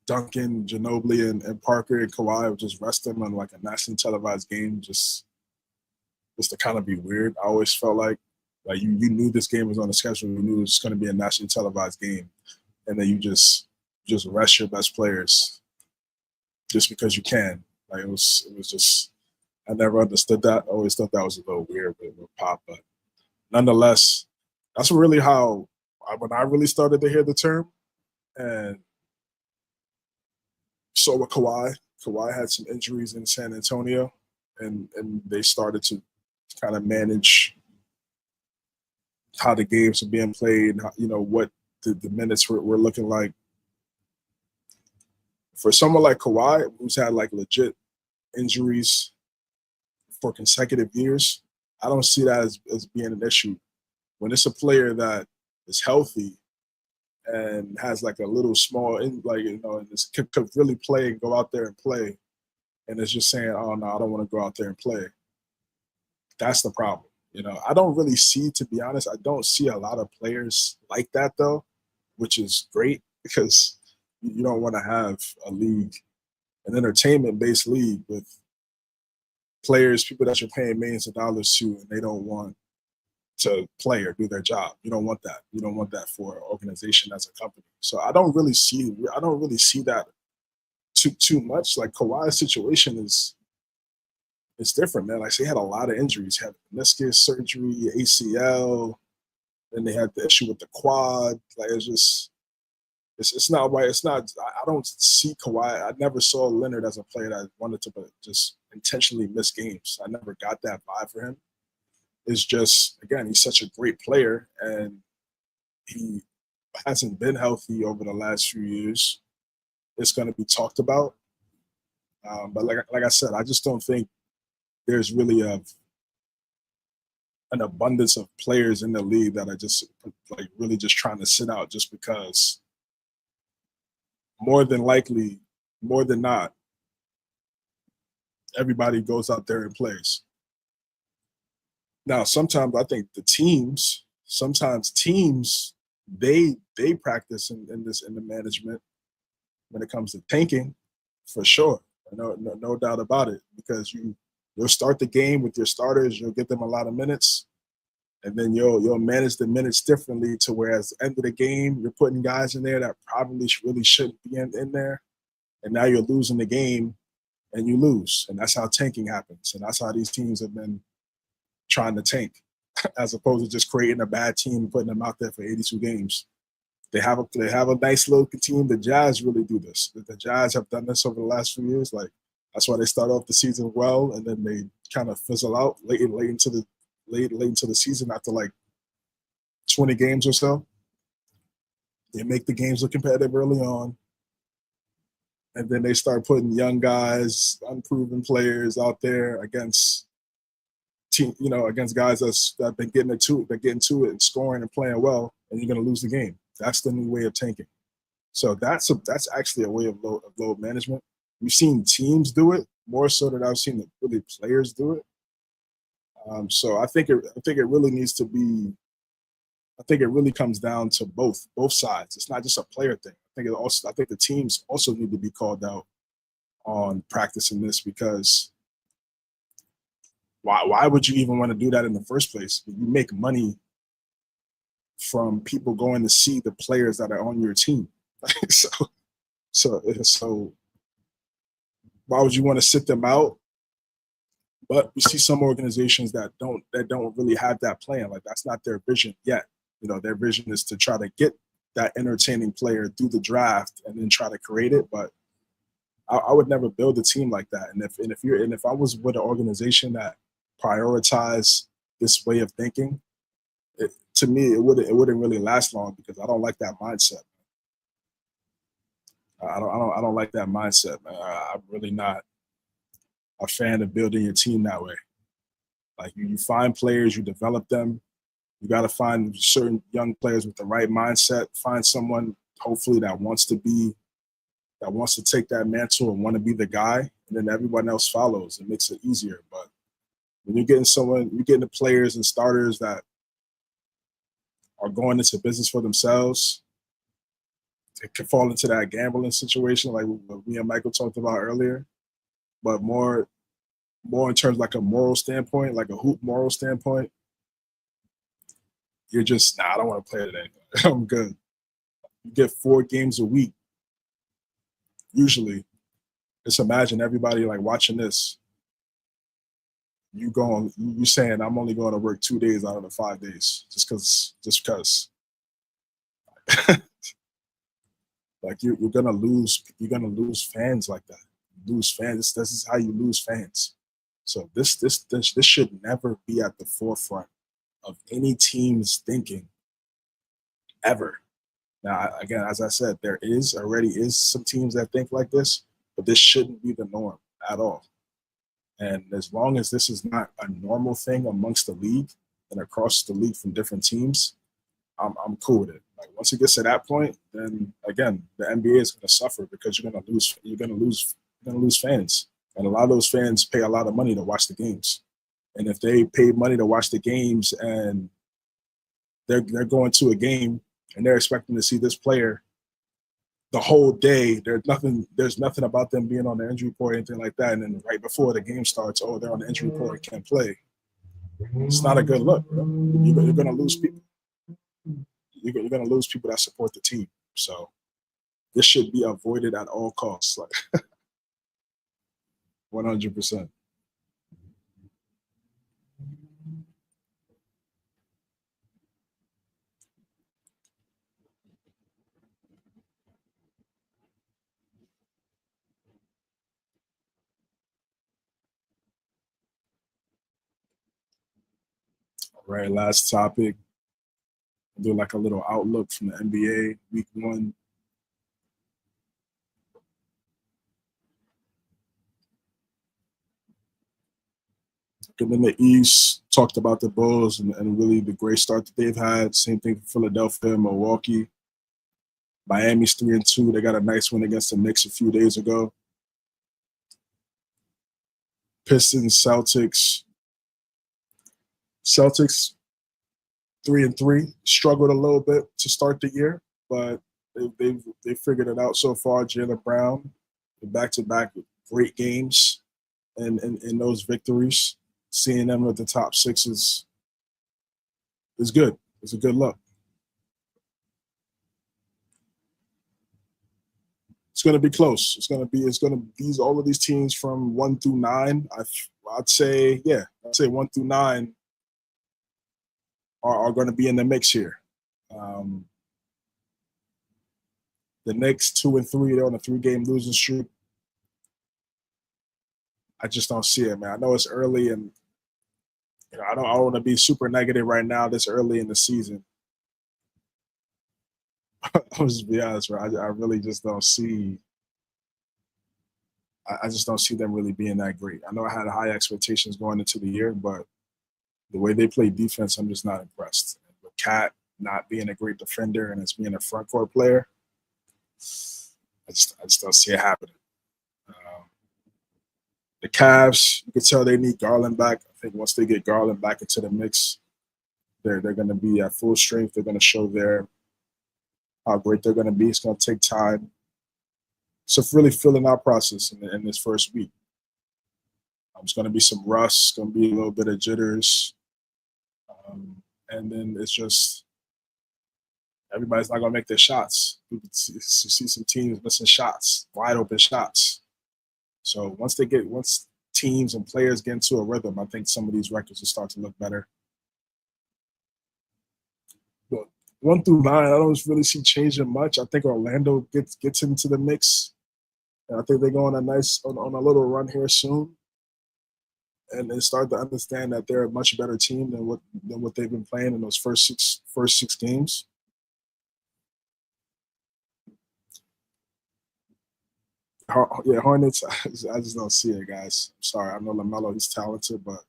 Duncan, Ginobili, and Parker and Kawhi would just rest them on like a nationally televised game, just to kind of be weird. I always felt like you knew this game was on the schedule. You knew it was going to be a nationally televised game, and then you just rest your best players just because you can. Like it was just, I never understood that. I always thought that was a little weird with Pop, but nonetheless, that's really how when I really started to hear the term. And so with Kawhi had some injuries in San Antonio, and they started to kind of manage how the games are being played, you know, what the minutes were looking like. For someone like Kawhi, who's had like legit injuries for consecutive years, I don't see that as being an issue. When it's a player that is healthy and has like a little small, like, you know, and could really play and go out there and play, and it's just saying, oh no, I don't want to go out there and play. That's the problem. You know, I don't really see, to be honest, I don't see a lot of players like that though, which is great because you don't want to have a league, an entertainment-based league with players, people that you're paying millions of dollars to, and they don't want to play or do their job. You don't want that. You don't want that for an organization as a company. So I don't really see that too much. Like Kawhi's situation is different, man. Like he had a lot of injuries, had meniscus surgery, ACL, Then they had the issue with the quad. Like it's just, it's not right. It's not. I don't see Kawhi. I never saw Leonard as a player that wanted to just intentionally miss games. I never got that vibe for him. It's just, again, he's such a great player, and he hasn't been healthy over the last few years. It's going to be talked about. But like I said, I just don't think there's really an abundance of players in the league that are just like really just trying to sit out just because more than likely, more than not, everybody goes out there and plays. Now, sometimes I think sometimes teams, they practice in the management when it comes to tanking, for sure. No doubt about it, because you'll start the game with your starters, you'll get them a lot of minutes, and then you'll manage the minutes differently to where at the end of the game, you're putting guys in there that probably really shouldn't be in there, and now you're losing the game, and you lose. And that's how tanking happens, and that's how these teams have been trying to tank, as opposed to just creating a bad team and putting them out there for 82 games. They have a nice little team. The Jazz really do this. The Jazz have done this over the last few years. Like, that's why they start off the season well, and then they kind of fizzle out late into the season after like 20 games or so. They make the games look competitive early on, and then they start putting young guys, unproven players out there against against guys that have been getting to it and scoring and playing well, and you're going to lose the game. That's the new way of tanking. So that's actually a way of load management. We've seen teams do it more so than I've seen the players do it. So I think it really needs to be. I think it really comes down to both sides. It's not just a player thing. I think the teams also need to be called out on practicing this, because why would you even want to do that in the first place? You make money from people going to see the players that are on your team. so why would you want to sit them out? But we see some organizations that don't really have that plan. Like, that's not their vision yet. Their vision is to try to get that entertaining player through the draft and then try to create it. But I would never build a team like that. And if I was with an organization that prioritized this way of thinking, to me, it wouldn't really last long, because I don't like that mindset. I don't like that mindset, man. I'm really not a fan of building your team that way. Like, you find players, you develop them. You got to find certain young players with the right mindset. Find someone, hopefully, that wants to take that mantle and want to be the guy, and then everyone else follows. It makes it easier. But when you're getting the players and starters that are going into business for themselves, it could fall into that gambling situation like what me and Michael talked about earlier. But more in terms of like a moral standpoint, like a hoop moral standpoint, you're just, I don't want to play today. I'm good. You get 4 games a week, usually. Just imagine everybody like watching this. You saying I'm only going to work 2 days out of the 5 days just because. Like, you're gonna lose fans like that. Lose fans. This is how you lose fans. So this should never be at the forefront of any team's thinking ever. Now, again, as I said, there already is some teams that think like this, but this shouldn't be the norm at all. And as long as this is not a normal thing amongst the league and across the league from different teams, I'm cool with it. Like, once it gets to that point, then again, the NBA is going to suffer, because you're going to lose fans, and a lot of those fans pay a lot of money to watch the games. And if they pay money to watch the games and they're going to a game and they're expecting to see this player the whole day, there's nothing about them being on the injury report or anything like that, and then right before the game starts, they're on the injury report and can't play. It's not a good look, bro. You're going to lose people. You're going to lose people that support the team. So this should be avoided at all costs, like 100%. All right, last topic. I'll do like a little outlook from the NBA week 1. And in the East, talked about the Bulls and really the great start that they've had. Same thing for Philadelphia, Milwaukee. Miami's 3-2. They got a nice win against the Knicks a few days ago. Pistons, Celtics. Celtics 3-3. Struggled a little bit to start the year, but they figured it out so far. Jaylen Brown, back-to-back great games, and those victories. Seeing them with the top 6 is good. It's a good look. It's going to be close. It's going to be all of these teams from 1 through 9. I'd say 1 through 9 are going to be in the mix here. The Knicks 2 and 3, they're on a 3-game losing streak. I just don't see it, man. I know it's early, and I don't want to be super negative right now this early in the season. I'll just be honest, bro. I really just don't see. I just don't see them really being that great. I know I had high expectations going into the year, but the way they play defense, I'm just not impressed. With Cat not being a great defender and as being a front court player, I just don't see it happening. The Cavs, you can tell they need Garland back. I think once they get Garland back into the mix, they're going to be at full strength. They're going to show how great they're going to be. It's going to take time. So really filling out process in this first week. It's going to be some rust. It's going to be a little bit of jitters. And then it's just everybody's not going to make their shots. You see some teams missing shots, wide open shots. So once teams and players get into a rhythm, I think some of these records will start to look better. But 1 through 9, I don't really see changing much. I think Orlando gets into the mix. And I think they go on a little run here soon. And they start to understand that they're a much better team than what they've been playing in those first six games. Hornets, I just don't see it, guys. I'm sorry. I know LaMelo, he's talented, but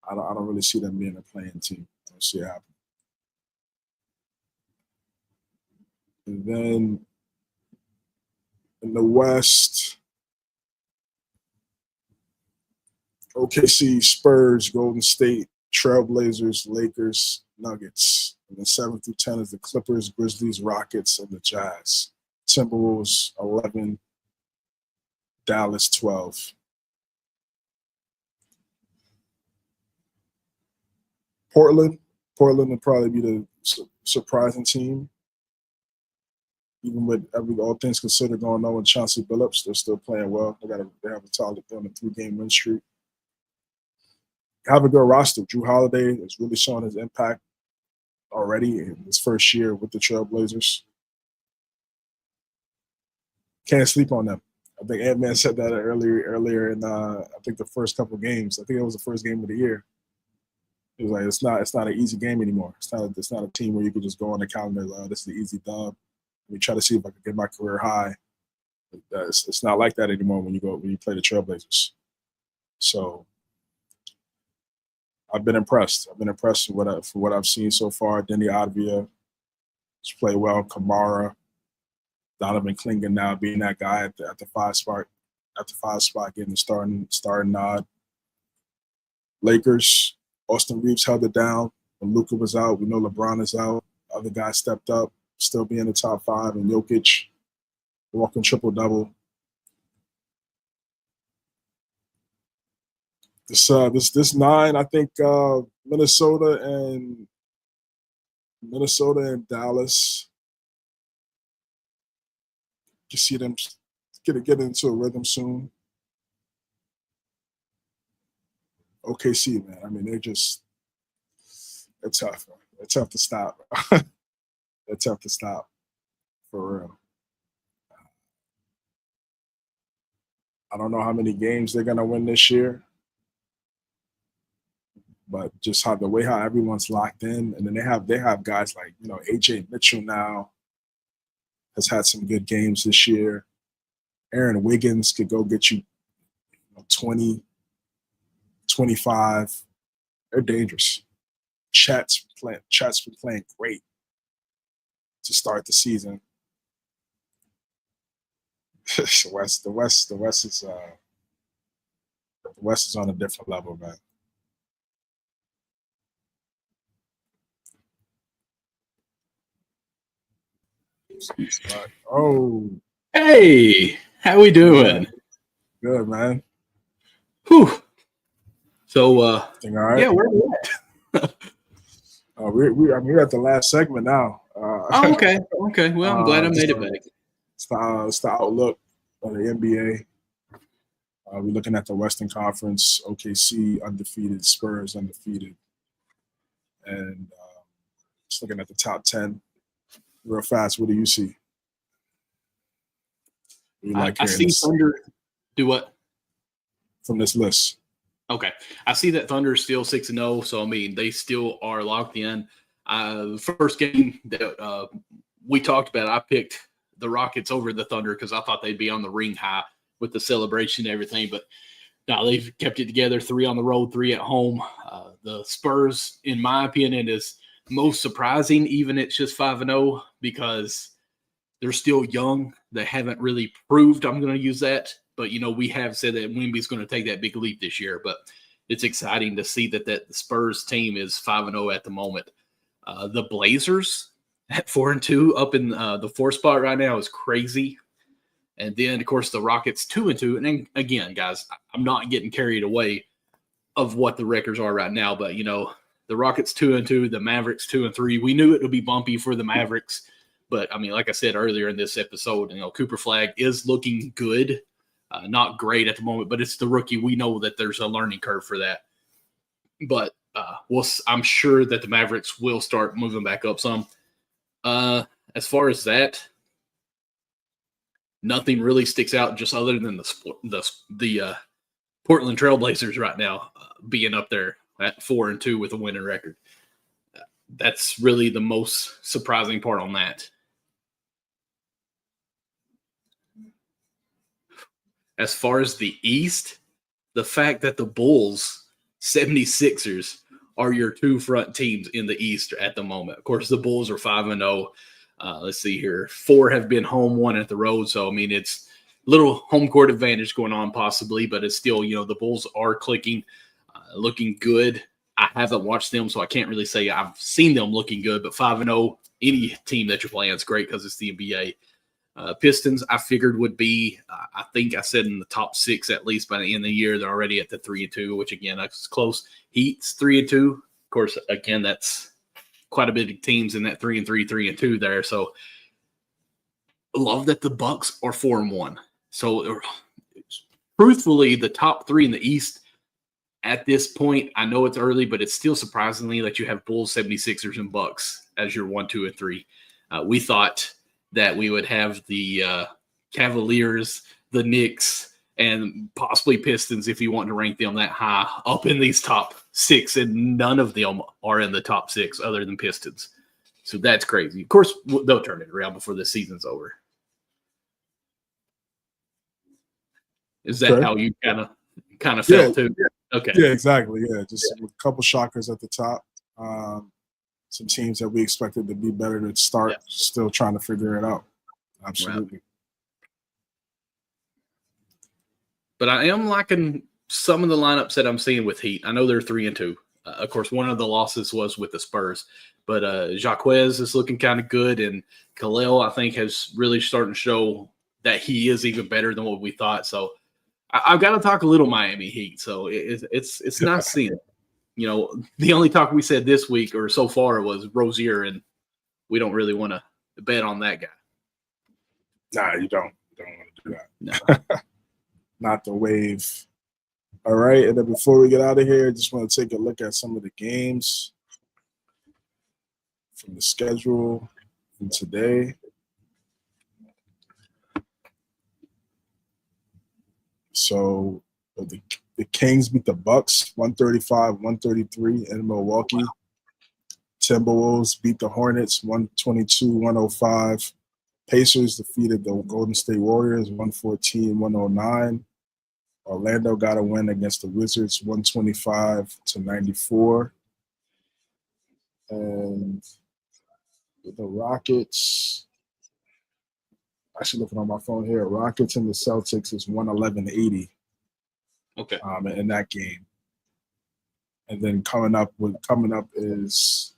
I don't really see them being a playing team. I don't see it happening. And then in the West, OKC, Spurs, Golden State, Trailblazers, Lakers, Nuggets. And then 7 through 10 is the Clippers, Grizzlies, Rockets, and the Jazz. Timberwolves 11, Dallas 12. Portland would probably be the surprising team. Even with all things considered going on with Chauncey Billups, they're still playing well. They have a solid 3-game win streak. Have a good roster. Drew Holiday is really showing his impact already in his first year with the Trailblazers. Can't sleep on them. I think Ant-Man said that earlier in I think the first couple games. I think it was the first game of the year. It was like it's not an easy game anymore. It's not a team where you can just go on the calendar. This is the easy dub. Let me try to see if I can get my career high. It's not like that anymore when you play the Trailblazers. So I've been impressed. I've been impressed for what I've seen so far. Denny Advia has played well. Kamara, Donovan Clingan now being that guy at the 5 spot, getting the starting nod. Lakers, Austin Reaves held it down. When Luka was out, we know LeBron is out. Other guys stepped up, still be in the top 5, and Jokic walking triple-double. This 9, I think Minnesota and Dallas. You see them get into a rhythm soon. OKC, man. I mean, they're tough. Man. They're tough to stop. They're tough to stop, for real. I don't know how many games they're gonna win this year. but just how everyone's locked in, and then they have guys like AJ Mitchell now has had some good games this year. Aaron Wiggins could go get you 20, 25. They're dangerous. Chat's been playing great to start the season. The West is on a different level, man. Oh, Hey, how we doing? good, man. Whew. So, Everything all right? yeah, where are we at? We're at the last segment now. Oh, okay. Okay. Well, I'm glad I made it back. It's the outlook of the NBA. We're looking at the Western Conference, OKC undefeated, Spurs undefeated, and just looking at the top 10 real fast. What do you see? I see Thunder do what? From this list. Okay. I see that Thunder is still 6-0, so I mean they still are locked in. First game that we talked about, I picked the Rockets over the Thunder because I thought they'd be on the ring high with the celebration and everything, but now they've kept it together, 3 on the road, 3 at home. The Spurs, in my opinion, is most surprising, even it's just 5-0, because they're still young. They haven't really proved, I'm going to use that, but, we have said that Wemby's going to take that big leap this year, but it's exciting to see that the Spurs team is 5-0 at the moment. The Blazers at 4-2 up in the 4th spot right now is crazy. And then, of course, the Rockets 2-2. And then, again, guys, I'm not getting carried away of what the records are right now. But, the Rockets 2-2, the Mavericks 2-3. We knew it would be bumpy for the Mavericks. But, I mean, like I said earlier in this episode, Cooper Flag is looking good. Not great at the moment, but it's the rookie. We know that there's a learning curve for that. But I'm sure that the Mavericks will start moving back up some. As far as that, nothing really sticks out just other than the Portland Trailblazers right now being up there at 4-2 with a winning record. That's really the most surprising part on that. As far as the East, the fact that the Bulls, 76ers, are your 2 front teams in the East at the moment. Of course, the Bulls are 5-0. Let's see here. 4 have been home, 1 at the road. So, I mean, it's a little home court advantage going on possibly, but it's still, the Bulls are clicking, looking good. I haven't watched them, so I can't really say I've seen them looking good, but 5-0, any team that you're playing is great because it's the NBA. Pistons, I figured would be, I think I said in the top 6 at least by the end of the year. They're already at the 3-2, which again, that's close. Heat's 3-2. Of course, again, that's quite a bit of teams in that 3-3, 3-2 there. So, love that the Bucks are 4-1. So, truthfully, the top 3 in the East at this point, I know it's early, but it's still surprisingly that you have Bulls, 76ers, and Bucks as your 1, 2, and 3. We thought that we would have the Cavaliers, the Knicks, and possibly Pistons, if you want to rank them that high, up in these top 6, and none of them are in the top 6 other than Pistons. So that's crazy. Of course, they'll turn it around before the season's over. Is that how you kind of felt too? Okay. Yeah, exactly. Yeah, just a couple shockers at the top. Some teams that we expected to be better to start, still trying to figure it out. Absolutely. Right. But I am liking some of the lineups that I'm seeing with Heat. I know they're 3-2. Of course, one of the losses was with the Spurs. But Jaquez is looking kind of good, and Khalil, I think, has really starting to show that he is even better than what we thought. So I've got to talk a little Miami Heat. So it's nice seeing it. The only talk we said this week or so far was Rozier, and we don't really want to bet on that guy. Nah, you don't. You don't want to do No. that. Not the wave. All right, and then before we get out of here, just want to take a look at some of the games from the schedule from today. So The Kings beat the Bucks 135-133 in Milwaukee. Timberwolves beat the Hornets 122-105. Pacers defeated the Golden State Warriors 114-109. Orlando got a win against the Wizards 125-94. And the Rockets, actually looking on my phone here, Rockets and the Celtics is 111-80. Okay. In that game. And then coming up is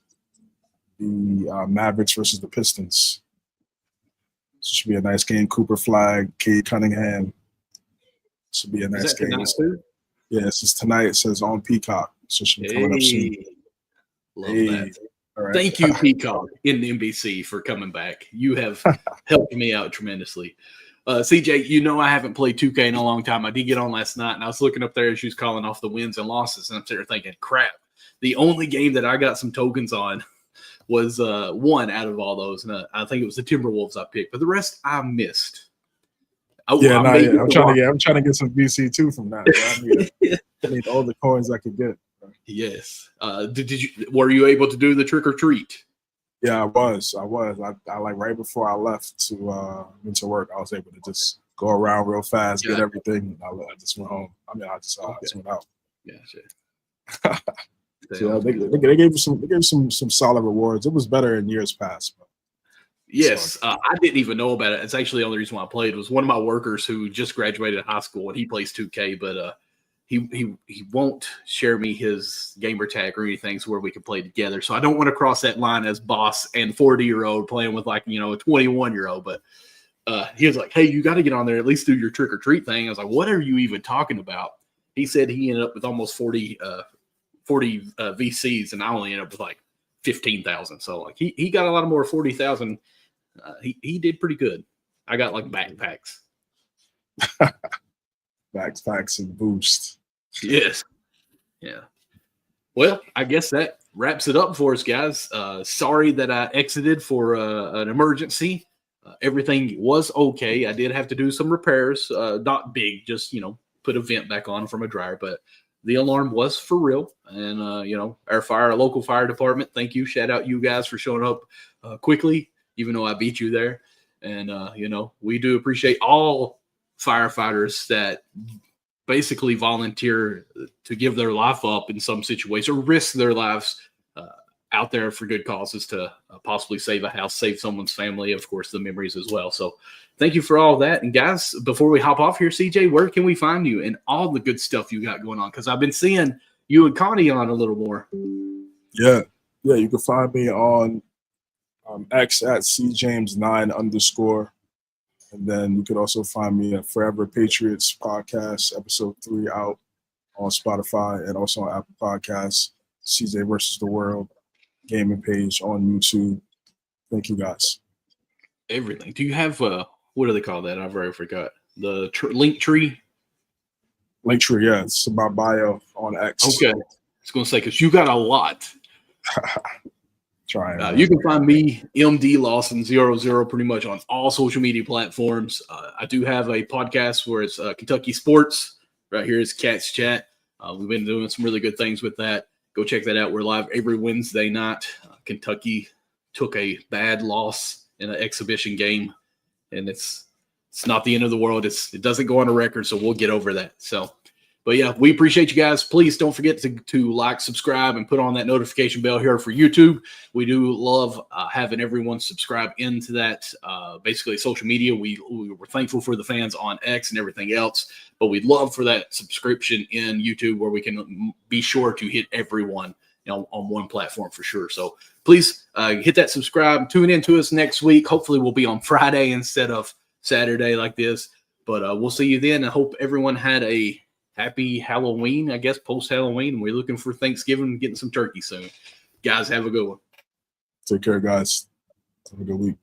the Mavericks versus the Pistons. So it should be a nice game. Cooper Flag, Cade Cunningham. Should be a nice game. Yeah, this is tonight. It says on Peacock. So it should be coming up soon. Love that. All right. Thank you, Peacock in NBC, for coming back. You have helped me out tremendously. CJ, you know I haven't played 2K in a long time. I did get on last night, and I was looking up there as she was calling off the wins and losses, and I'm sitting there thinking, crap, the only game that I got some tokens on was one out of all those, and I think it was the Timberwolves I picked, but the rest I missed. I'm trying to get some VC too from that. I need all the coins I could get. Yes. Were you able to do the trick or treat? Yeah, I was. I like right before I left to work, I was able to just go around real fast, get everything. I just went home. I just went out. Yeah, shit. So they gave some solid rewards. It was better in years past. But yes, I didn't even know about it. It's actually the only reason why I played was one of my workers who just graduated high school and he plays 2K, but he won't share me his gamer tag or anything so where we can play together. So I don't want to cross that line as boss and 40-year-old playing with a 21-year-old. But he was like, hey, you got to get on there, at least do your trick or treat thing. I was like, what are you even talking about? He said he ended up with almost 40 VCs, and I only ended up with 15,000. So he got a lot more 40,000. He did pretty good. I got backpacks. Backpacks and boost. Yes. Yeah. Well, I guess that wraps it up for us, guys. Sorry that I exited for an emergency. Everything was okay. I did have to do some repairs. Not big, just, put a vent back on from a dryer, but the alarm was for real. And, our local fire department, thank you. Shout out you guys for showing up quickly, even though I beat you there. And, we do appreciate all firefighters that basically volunteer to give their life up in some situation or risk their lives out there for good causes to possibly save a house, save someone's family, of course, the memories as well. So thank you for all that. And guys, before we hop off here, CJ, where can we find you and all the good stuff you got going on? Because I've been seeing you and Connie on a little more. Yeah. You can find me on X at cjames9_. And then you could also find me at Forever Patriots podcast, episode 3 out on Spotify and also on Apple Podcasts, CJ versus the World gaming page on YouTube. Thank you guys. Everything. Do you have, what do they call that? I've already forgot. The link tree? Link tree, yeah. It's my bio on X. Okay. I was going to say, because you got a lot. Trying. You can find me, MD Lawson00, pretty much on all social media platforms. I do have a podcast where it's Kentucky Sports. Right here is Cats Chat. We've been doing some really good things with that. Go check that out. We're live every Wednesday night. Kentucky took a bad loss in an exhibition game, and it's not the end of the world. It doesn't go on a record, so we'll get over that. So, but yeah, we appreciate you guys. Please don't forget to like, subscribe, and put on that notification bell here for YouTube. We do love having everyone subscribe into that basically social media. We were thankful for the fans on X and everything else, but we'd love for that subscription in YouTube where we can be sure to hit everyone on one platform for sure. So please hit that subscribe. Tune in to us next week. Hopefully we'll be on Friday instead of Saturday like this. But we'll see you then. I hope everyone had a happy Halloween, I guess, post-Halloween. We're looking for Thanksgiving and getting some turkey soon. Guys, have a good one. Take care, guys. Have a good week.